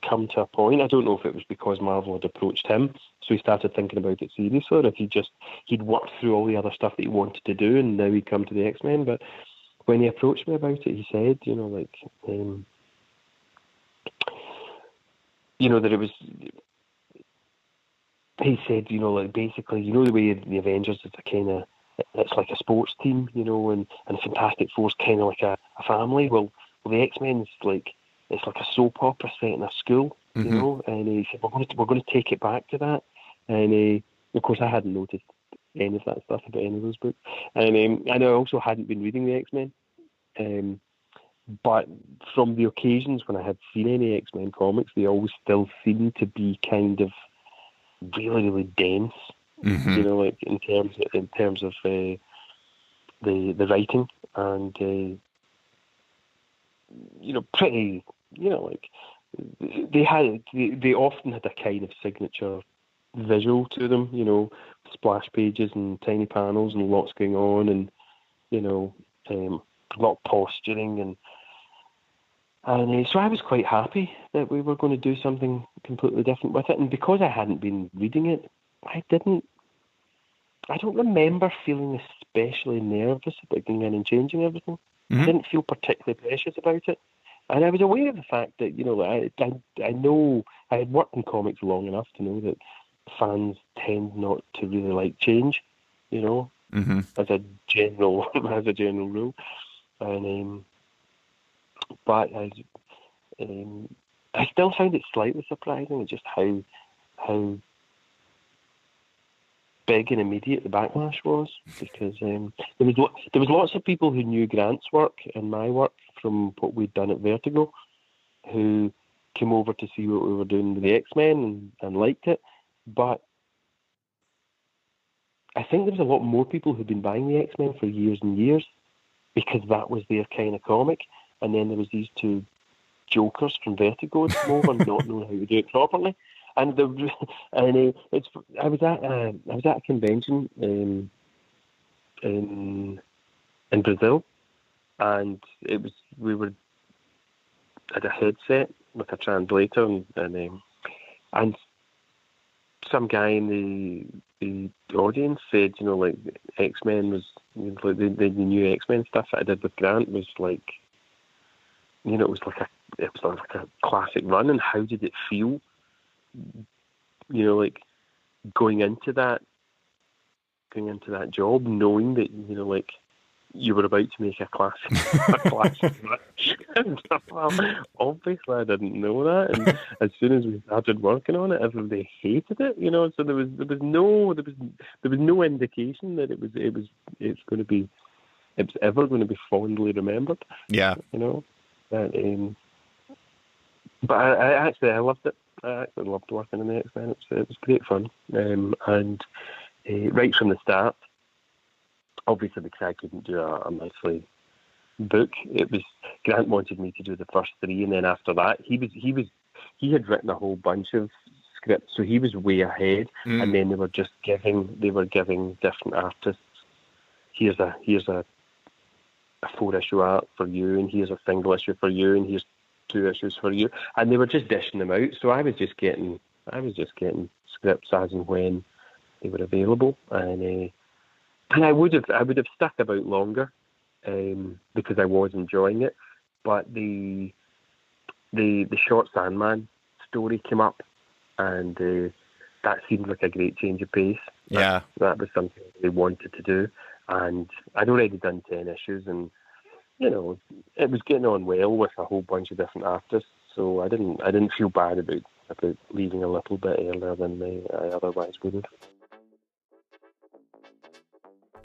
come to a point. I don't know if it was because Marvel had approached him, so he started thinking about it seriously, or if he'd worked through all the other stuff that he wanted to do, and now he'd come to the X-Men. But when he approached me about it, he said, that it was. He said, basically, the way the Avengers is it's like a sports team, and Fantastic Four's kind of like a family. Well, the X-Men is it's like a soap opera set in a school, and he said we're going to take it back to that, and Of course, I hadn't noticed any of that stuff about any of those books, and I also hadn't been reading the X-Men. But from the occasions when I had seen any X-Men comics, they always still seemed to be kind of really, really dense. Mm-hmm. Like in terms of the writing, and pretty, like they often had a kind of signature visual to them. Splash pages and tiny panels and lots going on, and a lot of posturing, and so I was quite happy that we were going to do something completely different with it. And because I hadn't been reading it, I don't remember feeling especially nervous about going in and changing everything. Mm-hmm. I didn't feel particularly precious about it. And I was aware of the fact that, I know I had worked in comics long enough to know that fans tend not to really like change, Mm-hmm. as a general rule. And but I still found it slightly surprising just how big and immediate the backlash was, because there was lots of people who knew Grant's work and my work from what we'd done at Vertigo, who came over to see what we were doing with the X-Men and liked it. But I think there was a lot more people who'd been buying the X-Men for years and years because that was their kind of comic. And then there was these two jokers from Vertigo who came over not knowing how to do it properly. And I was at a convention in Brazil, and we were at a headset with a translator, and some guy in the audience said, like X-Men was, like the new X-Men stuff that I did with Grant was like, it was like a classic run. And how did it feel? Like going into that job, knowing that like you were about to make a classic match. Well, obviously I didn't know that, and as soon as we started working on it, everybody hated it. So there was no indication that it was ever going to be fondly remembered. Yeah. But I loved it. I actually loved working on the X-Men. It was great fun. And right from the start, obviously because I couldn't do a monthly book, it was Grant wanted me to do the first 3, and then after that, he had written a whole bunch of scripts, so he was way ahead. And then they were giving different artists, here's a 4-issue arc for you, and here's a single issue for you, and here's 2 issues for you, and they were just dishing them out. So I was just getting scripts as and when they were available, and I would have stuck about longer because I was enjoying it. But the short Sandman story came up, and that seemed like a great change of pace. Yeah, that was something they wanted to do, and I'd already done 10 issues, and it was getting on well with a whole bunch of different artists, so I didn't feel bad about leaving a little bit earlier than I otherwise would have.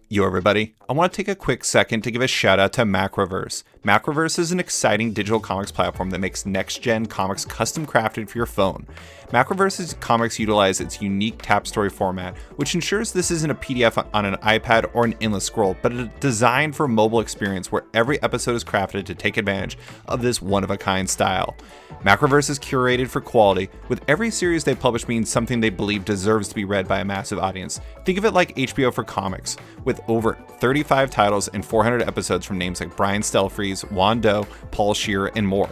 Yo, everybody. I want to take a quick second to give a shout out to Macroverse. Macroverse is an exciting digital comics platform that makes next-gen comics custom crafted for your phone. Macroverse's comics utilize its unique tap story format, which ensures this isn't a PDF on an iPad or an endless scroll, but a designed for mobile experience where every episode is crafted to take advantage of this one-of-a-kind style. Macroverse is curated for quality, with every series they publish being something they believe deserves to be read by a massive audience. Think of it like HBO for comics, with over 35 titles and 400 episodes from names like Brian Stelfreeze, Juan Doe, Paul Scheer, and more.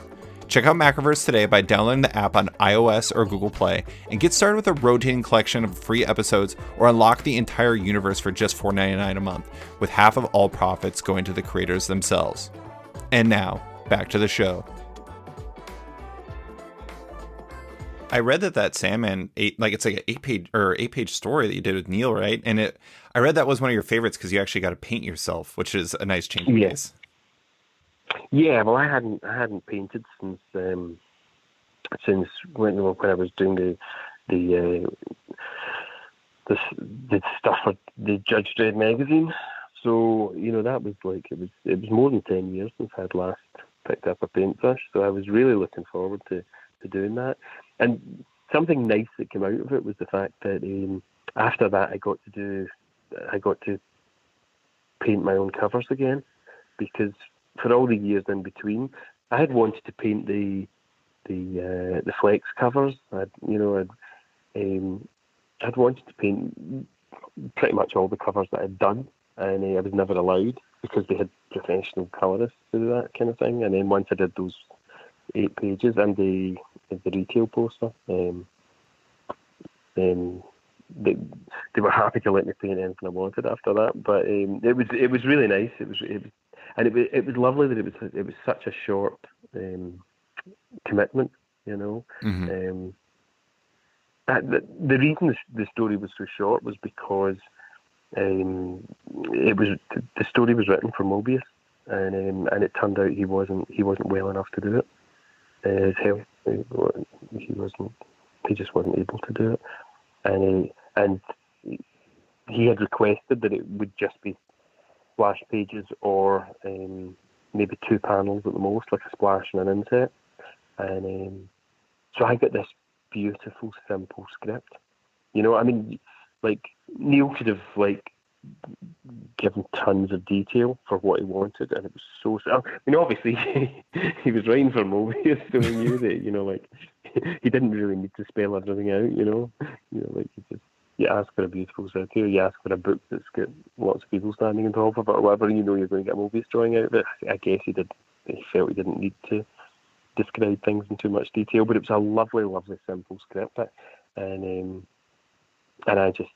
Check out Macroverse today by downloading the app on iOS or Google Play, and get started with a rotating collection of free episodes, or unlock the entire universe for just $4.99 a month, with half of all profits going to the creators themselves. And now, back to the show. I read that Sandman it's like an 8-page story that you did with Neil, right? And I read that was one of your favorites because you actually got to paint yourself, which is a nice change of pace. Yeah, well, I hadn't painted since when I was doing the the stuff for the Judge Dredd magazine. So that was like it was more than 10 years since I'd last picked up a paintbrush. So I was really looking forward to doing that. And something nice that came out of it was the fact that after that I got to paint my own covers again, because for all the years in between, I had wanted to paint the Flex covers. I'd wanted to paint pretty much all the covers that I'd done, and I was never allowed because they had professional colourists to do that kind of thing. And then once I did those 8 pages and the retail poster, then they were happy to let me paint anything I wanted after that. But it was really nice. It was lovely that it was such a short commitment. Mm-hmm. The reason the story was so short was because the story was written for Mobius, and it turned out he wasn't well enough to do it. His health, he just wasn't able to do it, and he had requested that it would just be splash pages or maybe 2 panels at the most, like a splash and an inset, and so I got this beautiful, simple script. Like Neil could have given tons of detail for what he wanted, and it was so. Obviously he was writing for Mobius, so he knew that he didn't really need to spell everything out. You ask for a beautiful script, you ask for a book that's got lots of people standing on top of it, or whatever. You're going to get a Mobius drawing out of it. I guess he felt he didn't need to describe things in too much detail, but it was a lovely, lovely, simple script, and I just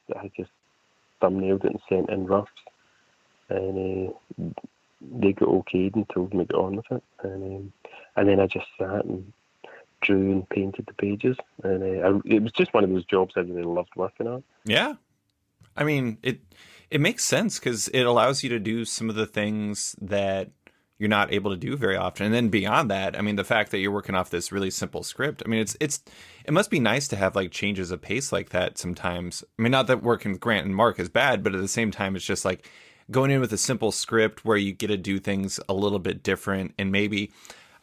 thumbnailed it and sent in roughs, and they got okayed and told me to get on with it, and then I just sat and drew and painted the pages, and it was just one of those jobs I really loved working on. Yeah, I mean it makes sense because it allows you to do some of the things that you're not able to do very often. And then beyond that, I mean, the fact that you're working off this really simple script, I mean, it must be nice to have like changes of pace like that sometimes. I mean, not that working with Grant and Mark is bad, but at the same time, it's just like going in with a simple script where you get to do things a little bit different. And maybe,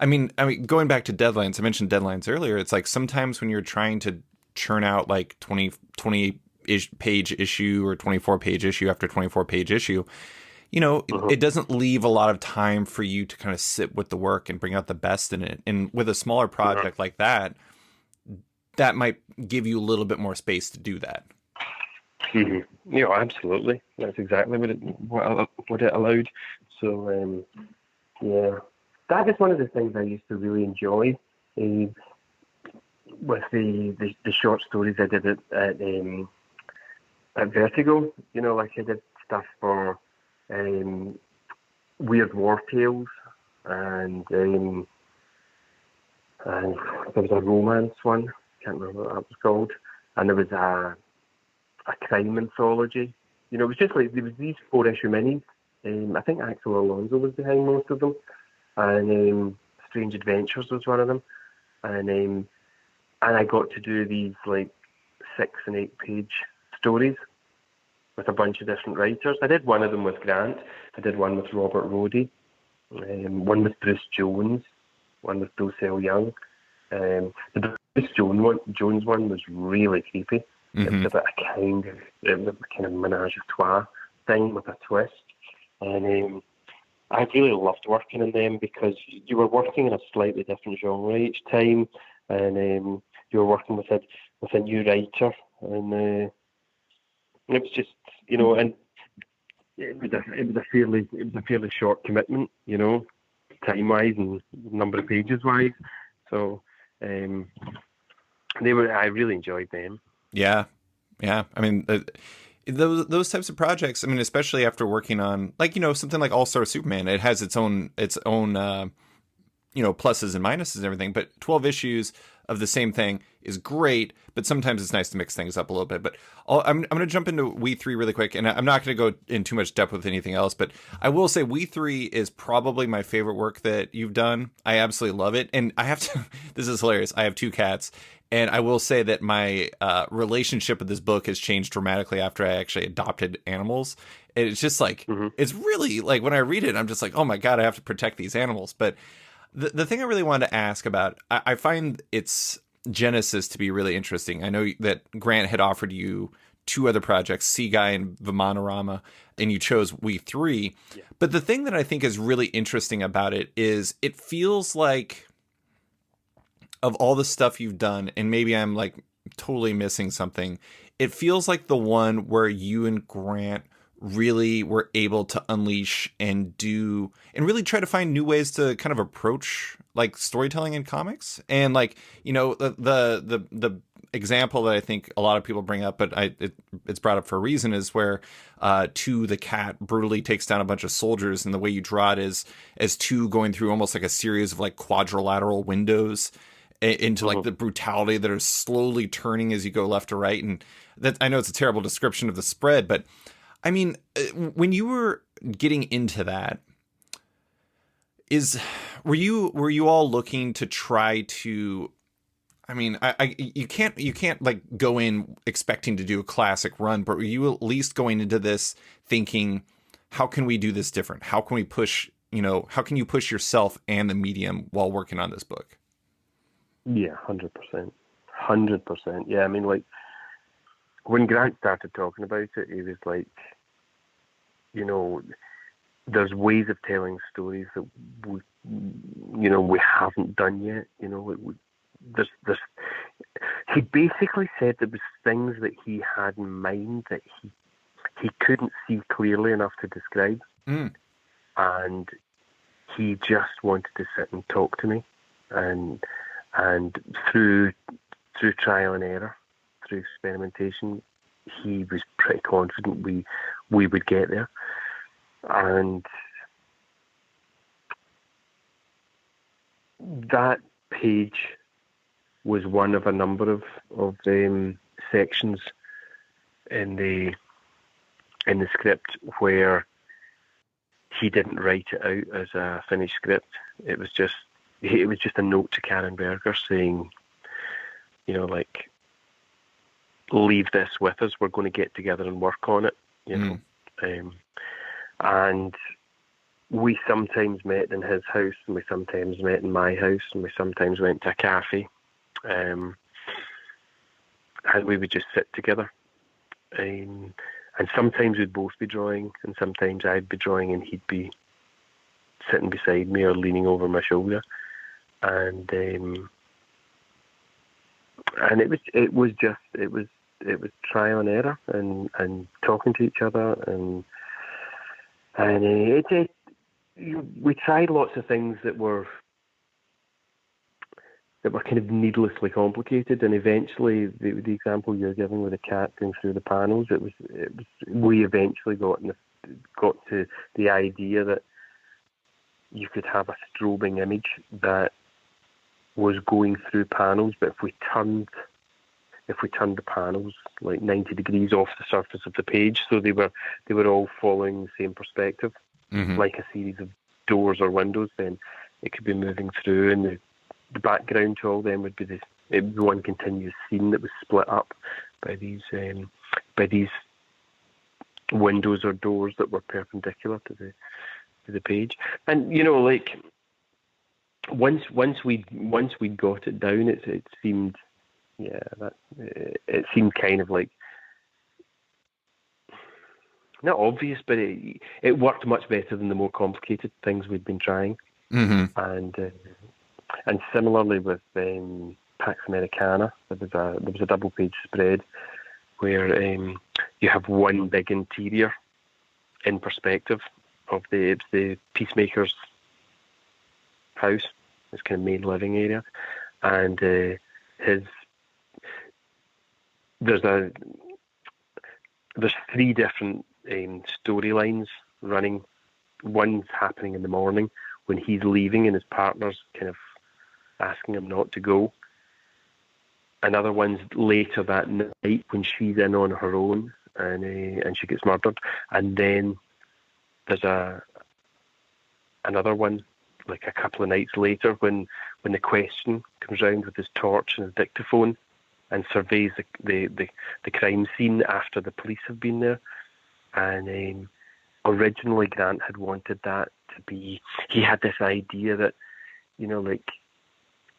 I mean, going back to deadlines, I mentioned deadlines earlier. It's like sometimes when you're trying to churn out like 20 page issue or 24 page issue after 24 page issue, it doesn't leave a lot of time for you to kind of sit with the work and bring out the best in it. And with a smaller project like that might give you a little bit more space to do that. Mm-hmm. Yeah, absolutely. That's exactly what it allowed. So, yeah, that is one of the things I used to really enjoy with the short stories I did at Vertigo. Like I did stuff for Weird War Tales, and there was a romance one, can't remember what that was called, and there was a crime anthology. It was just like there was these 4-issue minis. I think Axel Alonso was behind most of them, and Strange Adventures was one of them, and I got to do these like 6 and 8 page stories with a bunch of different writers. I did one of them with Grant. I did one with Robert Roddy, one with Bruce Jones, one with Docell Young. The Bruce Jones one was really creepy. Mm-hmm. It was a kind of menage a trois thing with a twist. And I really loved working on them because you were working in a slightly different genre each time, and you were working with a new writer, and it was just, and it was a fairly short commitment, time wise and number of pages wise. So I really enjoyed them. Yeah. I mean, those types of projects. I mean, especially after working on something like All-Star Superman, it has its own pluses and minuses and everything. But 12 issues of the same thing is great, but sometimes it's nice to mix things up a little bit. But I'm going to jump into We Three really quick, and I'm not going to go in too much depth with anything else, but I will say We Three is probably my favorite work that you've done. I absolutely love it. And I have to, this is hilarious. I have two cats. And I will say that my relationship with this book has changed dramatically after I actually adopted animals. And it's just like, it's really like when I read it, I'm just like, oh my God, I have to protect these animals. But the thing I really wanted to ask about, I find its genesis to be really interesting. I know that Grant had offered you two other projects, Sea Guy and Vimanorama, and you chose We Three. Yeah. But the thing that I think is really interesting about it is it feels like, of all the stuff you've done, and maybe I'm like totally missing something, it feels like the one where you and Grant really were able to unleash and do and really try to find new ways to kind of approach like storytelling in comics. And like, you know, the example that I think a lot of people bring up, but it's brought up for a reason, is where Two the cat brutally takes down a bunch of soldiers, and the way you draw it is as Two going through almost like a series of like quadrilateral windows into like the brutality that are slowly turning as you go left to right. And that, I know it's a terrible description of the spread, but I mean, when you were getting into that, were you all looking to try to, I mean, you can't like go in expecting to do a classic run, but were you at least going into this thinking, how can we do this different? How can we push, how can you push yourself and the medium while working on this book? Yeah, 100%. 100%. Yeah, I mean, like, when Grant started talking about it, he was like, there's ways of telling stories that we haven't done yet. There's he basically said there was things that he had in mind that he couldn't see clearly enough to describe. And he just wanted to sit and talk to me, and through trial and error, through experimentation, he was pretty confident we would get there. And that page was one of a number of sections in the script where he didn't write it out as a finished script. It was just a note to Karen Berger saying, like, leave this with us. We're going to get together and work on it. And we sometimes met in his house, and we sometimes met in my house, and we sometimes went to a cafe, and we would just sit together. And sometimes we'd both be drawing, and sometimes I'd be drawing, and he'd be sitting beside me or leaning over my shoulder. And it was trial and error, and talking to each other, and we tried lots of things that were kind of needlessly complicated, and eventually the example you're giving with the cat going through the panels, we eventually got to the idea that you could have a strobing image that was going through panels, but if we turned the panels like 90 degrees off the surface of the page, so they were all following the same perspective, like a series of doors or windows, then it could be moving through, and the background to all them would be one continuous scene that was split up by these windows or doors that were perpendicular to the page. And like, once we got it down, it seemed, it seemed kind of like, not obvious, but it worked much better than the more complicated things we'd been trying. And similarly with Pax Americana, there was a double page spread where you have one big interior in perspective of the Peacemaker's house, his kind of main living area, and there's three different storylines running. One's happening in the morning when he's leaving and his partner's kind of asking him not to go, another one's later that night when she's in on her own and she gets murdered. And then there's another one like a couple of nights later when the question comes round with his torch and his dictaphone and surveys the crime scene after the police have been there. And originally Grant had wanted that to be, he had this idea that, like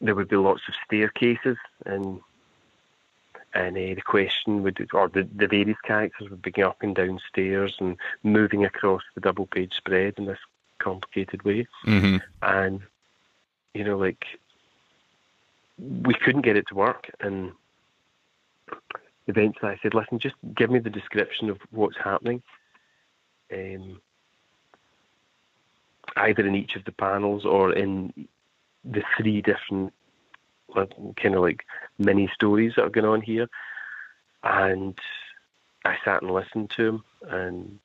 there would be lots of staircases and the question would, or the various characters would be going up and down stairs and moving across the double page spread in this complicated way. Mm-hmm. And, like we couldn't get it to work. And eventually I said, listen, just give me the description of what's happening. Either in each of the panels or in the three different kind of like mini stories that are going on here. And I sat and listened to him, and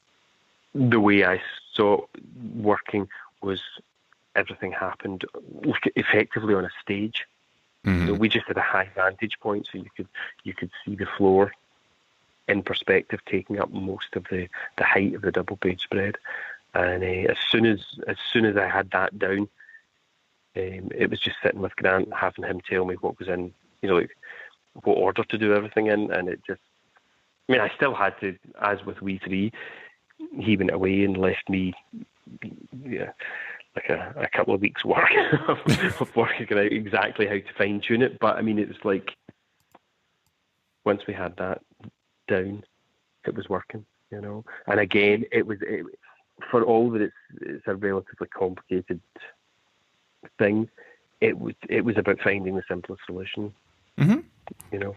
the way I saw it working was everything happened effectively on a stage. Mm-hmm. We just had a high vantage point, so you could see the floor in perspective, taking up most of the height of the double page spread. And as soon as I had that down, it was just sitting with Grant, having him tell me what was in, like what order to do everything in, and it just, I still had to, as with We Three, he went away and left me, like a couple of weeks' work of working out exactly how to fine tune it. But it was like once we had that down, it was working, And again, it was for all that it's a relatively complicated thing. It was about finding the simplest solution. Mm-hmm.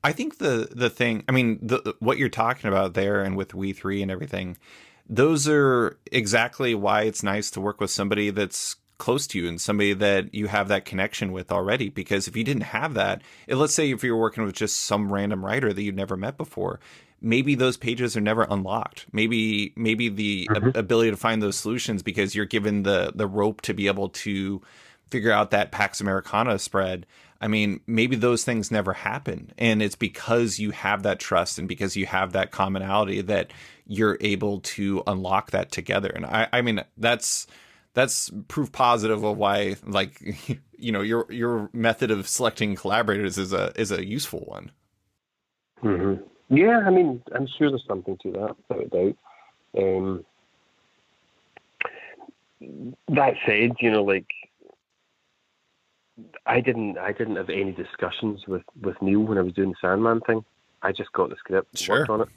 I think the thing, what you're talking about there and with We Three and everything, those are exactly why it's nice to work with somebody that's close to you and somebody that you have that connection with already. Because if you didn't have that, let's say if you're working with just some random writer that you've never met before, maybe those pages are never unlocked. Maybe the ability to find those solutions, because you're given the rope to be able to figure out that Pax Americana spread. Maybe those things never happen. And it's because you have that trust and because you have that commonality that you're able to unlock that together. And that's proof positive of why, like, your method of selecting collaborators is a useful one. Mm-hmm. Yeah, I'm sure there's something to that, without a doubt. That said, like, I didn't have any discussions with Neil when I was doing the Sandman thing. I just got the script, sure. Worked on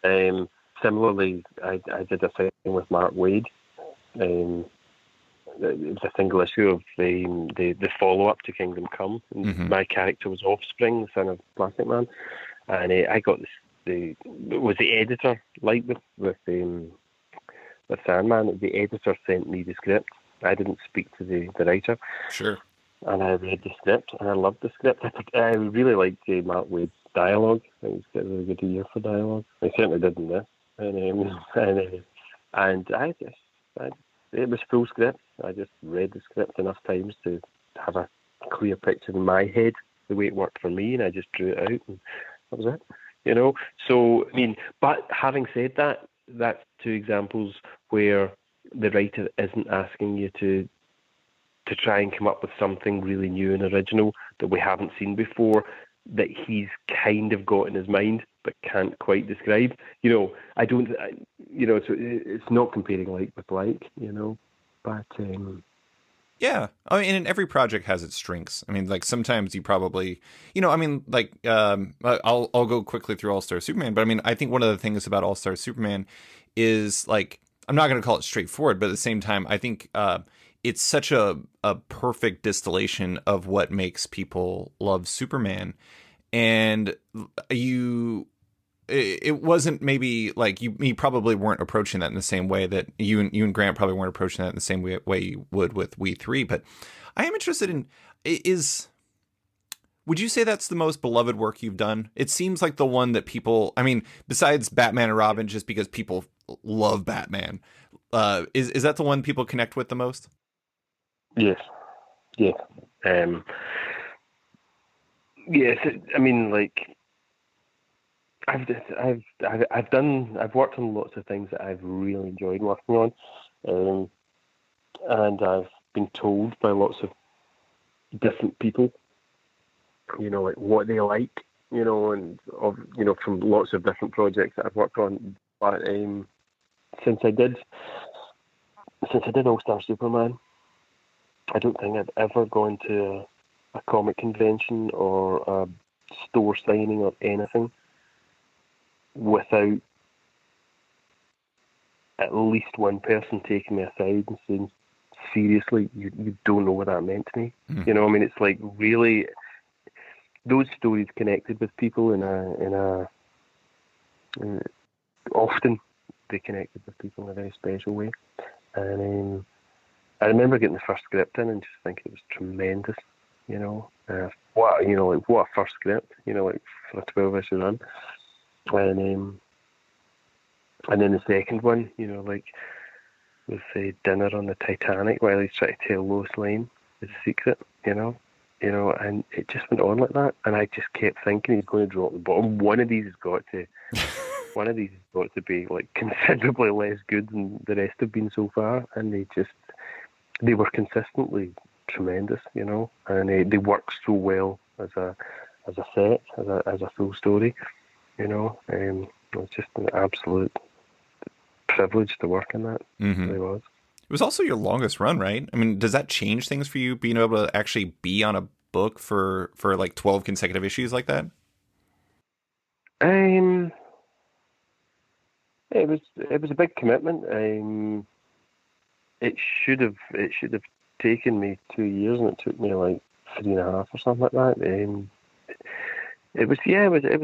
it. Similarly, I did a thing with Mark Waid. It was a single issue of the follow-up to Kingdom Come. Mm-hmm. My character was Offspring, the son of Plastic Man. And I got the editor, like with Sandman, the editor sent me the script. I didn't speak to the writer. Sure. And I read the script, and I loved the script. I really liked Mark Waid's dialogue. I think he's got a really good ear for dialogue. I certainly did in this. And it was full script. I just read the script enough times to have a clear picture in my head, the way it worked for me, and I just drew it out, and that was it. So, but having said that, that's two examples where the writer isn't asking you to try and come up with something really new and original that we haven't seen before, that he's kind of got in his mind but can't quite describe. So it's not comparing like with like, but yeah. And every project has its strengths. Like sometimes you probably, I'll go quickly through All-Star Superman, but I think one of the things about All-Star Superman is, like, I'm not going to call it straightforward, but at the same time, I think it's such a perfect distillation of what makes people love Superman. And it wasn't maybe like you probably weren't approaching that in the same way that you and Grant probably weren't approaching that in the same way you would with We Three. But I am interested in, would you say that's the most beloved work you've done? It seems like the one that people, besides Batman and Robin, just because people love Batman, is that the one people connect with the most? Yes. Yeah. Yes, I mean, like I've worked on lots of things that I've really enjoyed working on, um, and I've been told by lots of different people, like what they like, and from lots of different projects that I've worked on. But since I did since I did All Star Superman, I don't think I've ever gone to a comic convention or a store signing or anything without at least one person taking me aside and saying, seriously, you don't know what that meant to me. I mean, it's like really those stories connected with people often they connected with people in a very special way. And I remember getting the first script in and just thinking it was tremendous. What a first script. Like for a 12-issue run, and then the second one, like with the dinner on the Titanic while he's trying to tell Lois Lane his secret, and it just went on like that, and I just kept thinking he's going to drop the bottom. One of these has got to be like considerably less good than the rest have been so far, and they were consistently tremendous, and they work so well as a set, as a full story, it was just an absolute privilege to work in that. Mm-hmm. It really was. It was also your longest run, right? I mean, does that change things for you, being able to actually be on a book for like 12 consecutive issues like that? It was a big commitment. It should have taken me 2 years, and it took me like 3.5 or something like that. It was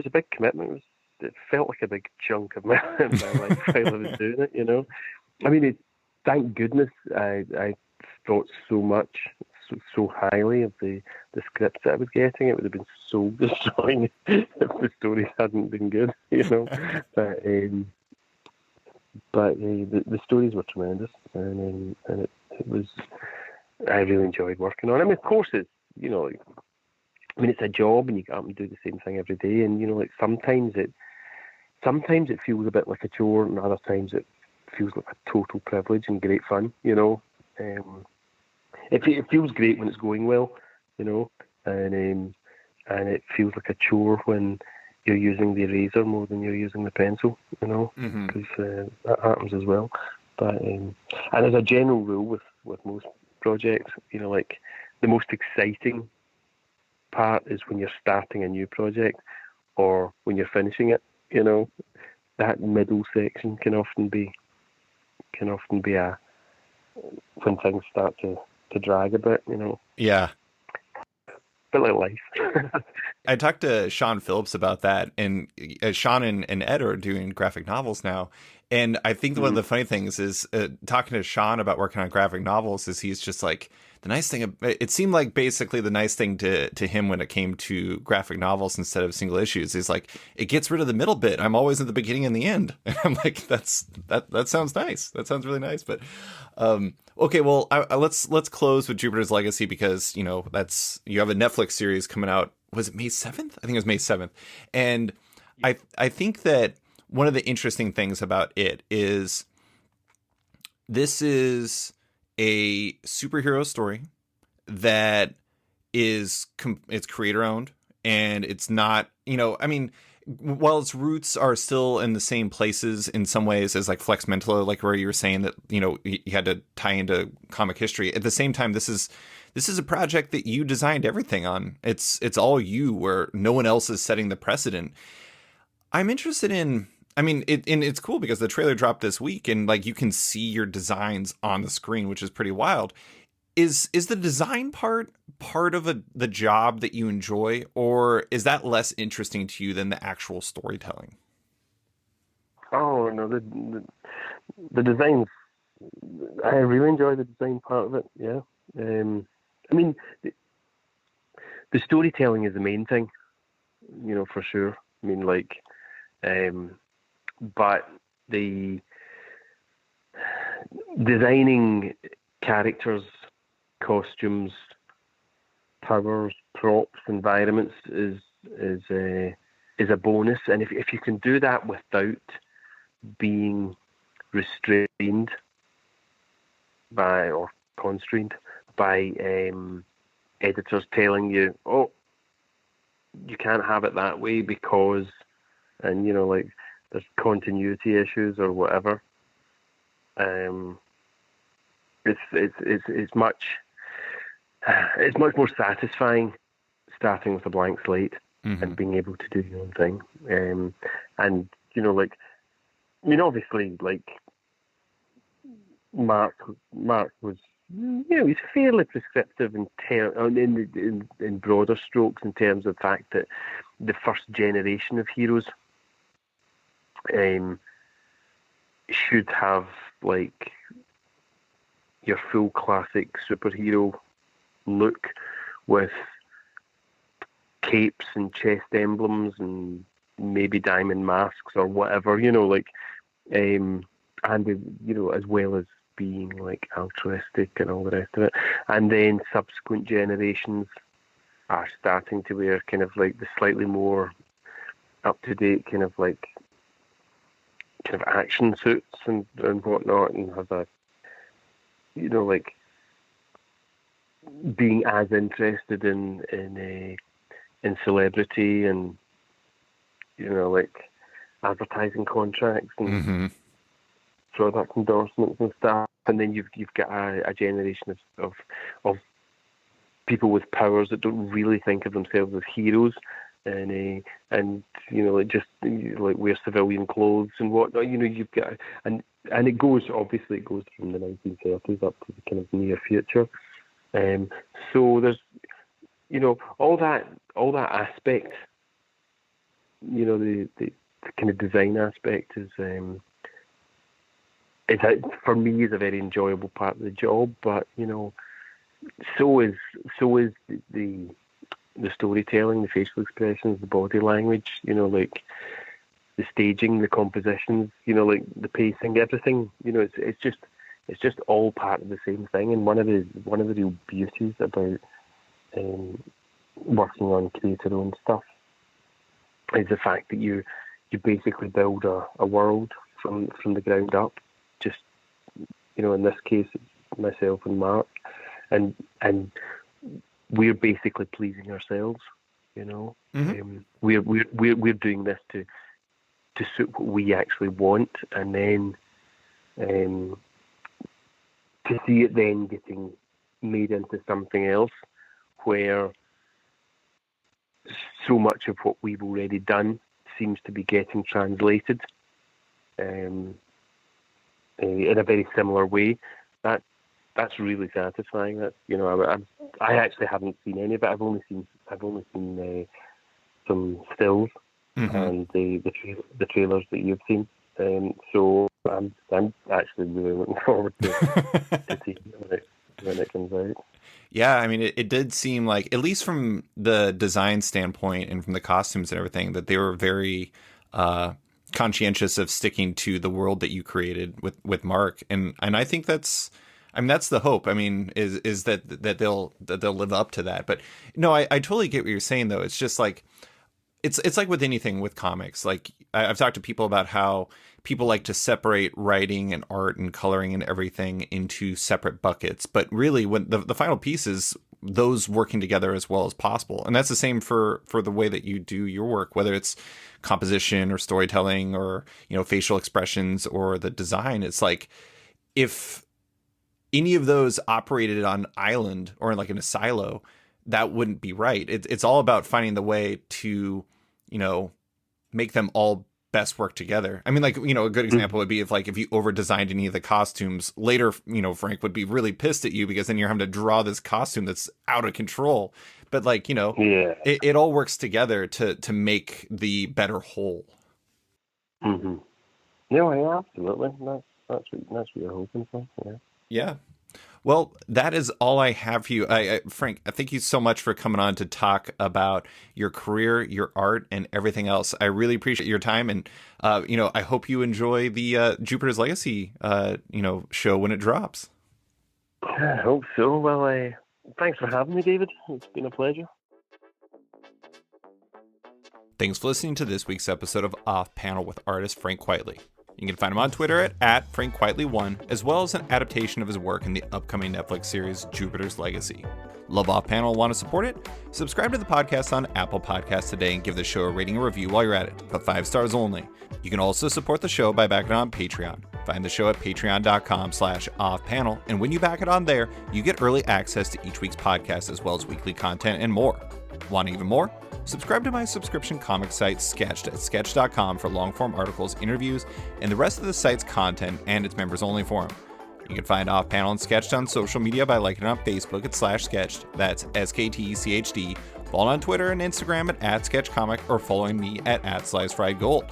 a big commitment. It felt like a big chunk of my life while I was doing it. I mean, thank goodness I thought so highly of the scripts that I was getting. It would have been so destroying if the stories hadn't been good, But the stories were tremendous, and it was. I really enjoyed working on it. I mean, of course, it's a job, and you get up and do the same thing every day, and like sometimes it feels a bit like a chore, and other times it feels like a total privilege and great fun. It feels great when it's going well, and it feels like a chore when you're using the eraser more than you're using the pencil, because that happens as well. But and as a general rule with most projects, like the most exciting part is when you're starting a new project or when you're finishing it. That middle section can often be a when things start to drag a bit. Yeah. Bit like life. I talked to Sean Phillips about that, and Sean and Ed are doing graphic novels now. And I think one of the funny things is talking to Sean about working on graphic novels is he's just like, the nice thing, it seemed like basically the nice thing to him when it came to graphic novels instead of single issues is like, it gets rid of the middle bit. I'm always at the beginning and the end. And I'm like, that sounds nice. That sounds really nice. But okay, well, let's close with Jupiter's Legacy because, you have a Netflix series coming out. Was it May 7th? I think it was May 7th. And I think that one of the interesting things about it is this is a superhero story that is it's creator owned, and it's not, I mean, while its roots are still in the same places in some ways as like Flex Mentallo, like where you were saying that, you had to tie into comic history. At the same time, this is a project that you designed everything on. It's all you, where no one else is setting the precedent. I'm interested in, I mean, and it's cool because the trailer dropped this week and like you can see your designs on the screen, which is pretty wild. Is the design part of the job that you enjoy, or is that less interesting to you than the actual storytelling? Oh no, the design. I really enjoy the design part of it. Yeah, I mean, the storytelling is the main thing, for sure. I mean, like, but the designing characters, costumes, powers, props, environments is a bonus. And if you can do that without being restrained by or constrained by editors telling you, oh, you can't have it that way because, and like there's continuity issues or whatever. It's much more satisfying starting with a blank slate and being able to do your own thing. And like, I mean, obviously, like Mark was, he's fairly prescriptive in broader strokes in terms of the fact that the first generation of heroes should have like your full classic superhero look with capes and chest emblems and maybe diamond masks or whatever, and as well as being like altruistic and all the rest of it. And then subsequent generations are starting to wear kind of like the slightly more up to date kind of action suits and whatnot, and have a like being as interested in celebrity and like advertising contracts and product endorsements and stuff. And then you've got a generation of people with powers that don't really think of themselves as heroes, and like just like wear civilian clothes and whatnot. You've got and it goes from the 1930s up to the kind of near future. So there's all that aspect. The kind of design aspect is for me is a very enjoyable part of the job. But so is the storytelling, the facial expressions, the body language. Like the staging, the compositions. Like the pacing, everything. It's just all part of the same thing. And one of the real beauties about working on creator-owned stuff is the fact that you basically build a world from the ground up. Just in this case, it's myself and Mark, and we're basically pleasing ourselves. We're doing this to suit what we actually want, and then to see it then getting made into something else where so much of what we've already done seems to be getting translated in a very similar way. That's really satisfying. That's I actually haven't seen any of it. I've only seen some stills and the trailers that you've seen. So I'm actually really looking forward to seeing when it comes out. Yeah, I mean, it did seem like, at least from the design standpoint and from the costumes and everything, that they were very conscientious of sticking to the world that you created with Mark, and I think that's the hope. I mean, is that they'll live up to that. But no, I totally get what you're saying though. It's just like it's like with anything with comics. Like I've talked to people about how people like to separate writing and art and coloring and everything into separate buckets. But really, when the final piece is those working together as well as possible. And that's the same for the way that you do your work, whether it's composition or storytelling or, facial expressions or the design. It's like, if any of those operated on island or like in a silo, that wouldn't be right. It's all about finding the way to, make them all best work together. I mean, like, a good example would be if you over designed any of the costumes later, Frank would be really pissed at you because then you're having to draw this costume that's out of control. But like, it all works together to make the better whole. Mm-hmm. Yeah, absolutely. That's what you're hoping for. Yeah. Yeah. Well, that is all I have for you. Frank, thank you so much for coming on to talk about your career, your art, and everything else. I really appreciate your time. And, I hope you enjoy the Jupiter's Legacy, show when it drops. I hope so. Well, Thanks for having me, David. It's been a pleasure. Thanks for listening to this week's episode of Off Panel with artist Frank Quitely. You can find him on Twitter at FrankQuitely1, as well as an adaptation of his work in the upcoming Netflix series Jupiter's Legacy. Love Off Panel and want to support it? Subscribe to the podcast on Apple Podcasts today and give the show a rating and review while you're at it, but 5 stars only. You can also support the show by backing it on Patreon. Find the show at patreon.com/offpanel, and when you back it on there, you get early access to each week's podcast as well as weekly content and more. Want even more? Subscribe to my subscription comic site, Sketched, at sketch.com for long-form articles, interviews, and the rest of the site's content and its members-only forum. You can find Off Panel and Sketched on social media by liking it on Facebook at /Sketched, that's SKTCHD, follow on Twitter and Instagram at @SketchComic, or following me at @SlicedFriedGold.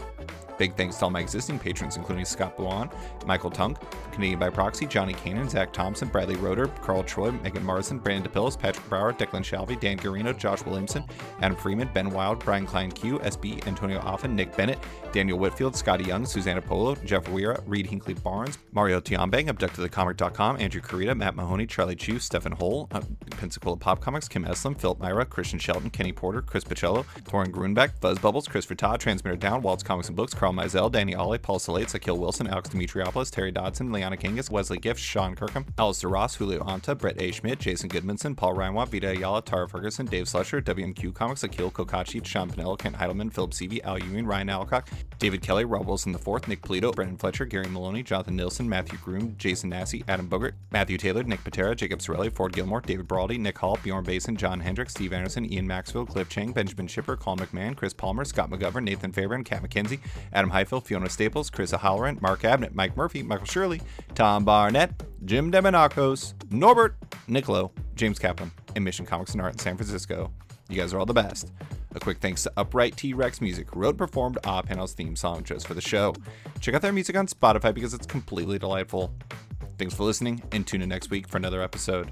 Big thanks to all my existing patrons, including Scott Bouan, Michael Tunk, Canadian by Proxy, Johnny Cannon, Zach Thompson, Bradley Roeder, Carl Troy, Megan Morrison, Brandon DePillis, Patrick Brower, Declan Shalvey, Dan Garino, Josh Williamson, Adam Freeman, Ben Wild, Brian Klein Q, SB, Antonio Offen, Nick Bennett, Daniel Whitfield, Scotty Young, Susanna Polo, Jeff Weira, Reed Hinkley Barnes, Mario Tiambang, AbductedTheComic.com, Andrew Carita, Matt Mahoney, Charlie Chu, Stephen Hole, Pensacola Pop Comics, Kim Eslam, Philip Myra, Christian Shelton, Kenny Porter, Chris Pacello, Torin Grunbeck, Buzz Bubbles, Christopher Todd, Transmitter Down, Waltz Comics and Books, Carl Mizell, Danny Ollie, Paul Salates, Akil Wilson, Alex Dimitriopoulos, Terry Dodson, Liana Kangas, Wesley Gift, Sean Kirkham, Alistair Ross, Julio Anta, Brett A. Schmidt, Jason Goodmanson, Paul Reinwatt, Vita Ayala, Tara Ferguson, Dave Slusher, WMQ Comics, Akil Kokachi, Sean Pinello, Kent Heidelman, Philip Seavey, Al Ewing, Ryan Alcock, David Kelly, Rob Wilson IV, Nick Polito, Brendan Fletcher, Gary Maloney, Jonathan Nilsson, Matthew Groom, Jason Nassy, Adam Bogert, Matthew Taylor, Nick Patera, Jacob Sorelli, Ford Gilmore, David Braldy, Nick Hall, Bjorn Basin, John Hendricks, Steve Anderson, Ian Maxwell, Cliff Chang, Benjamin Shipper, Colin McMahon, Chris Palmer, Scott McGovern, Nathan Fairbairn, Kat McKenzie, Adam Heifel, Fiona Staples, Chris O'Halloran, Mark Abnett, Mike Murphy, Michael Shirley, Tom Barnett, Jim Demonakos, Norbert, Niccolo, James Kaplan, and Mission Comics and Art in San Francisco. You guys are all the best. A quick thanks to Upright T-Rex Music, who wrote and performed Off Panel's theme song just for the show. Check out their music on Spotify because it's completely delightful. Thanks for listening, and tune in next week for another episode.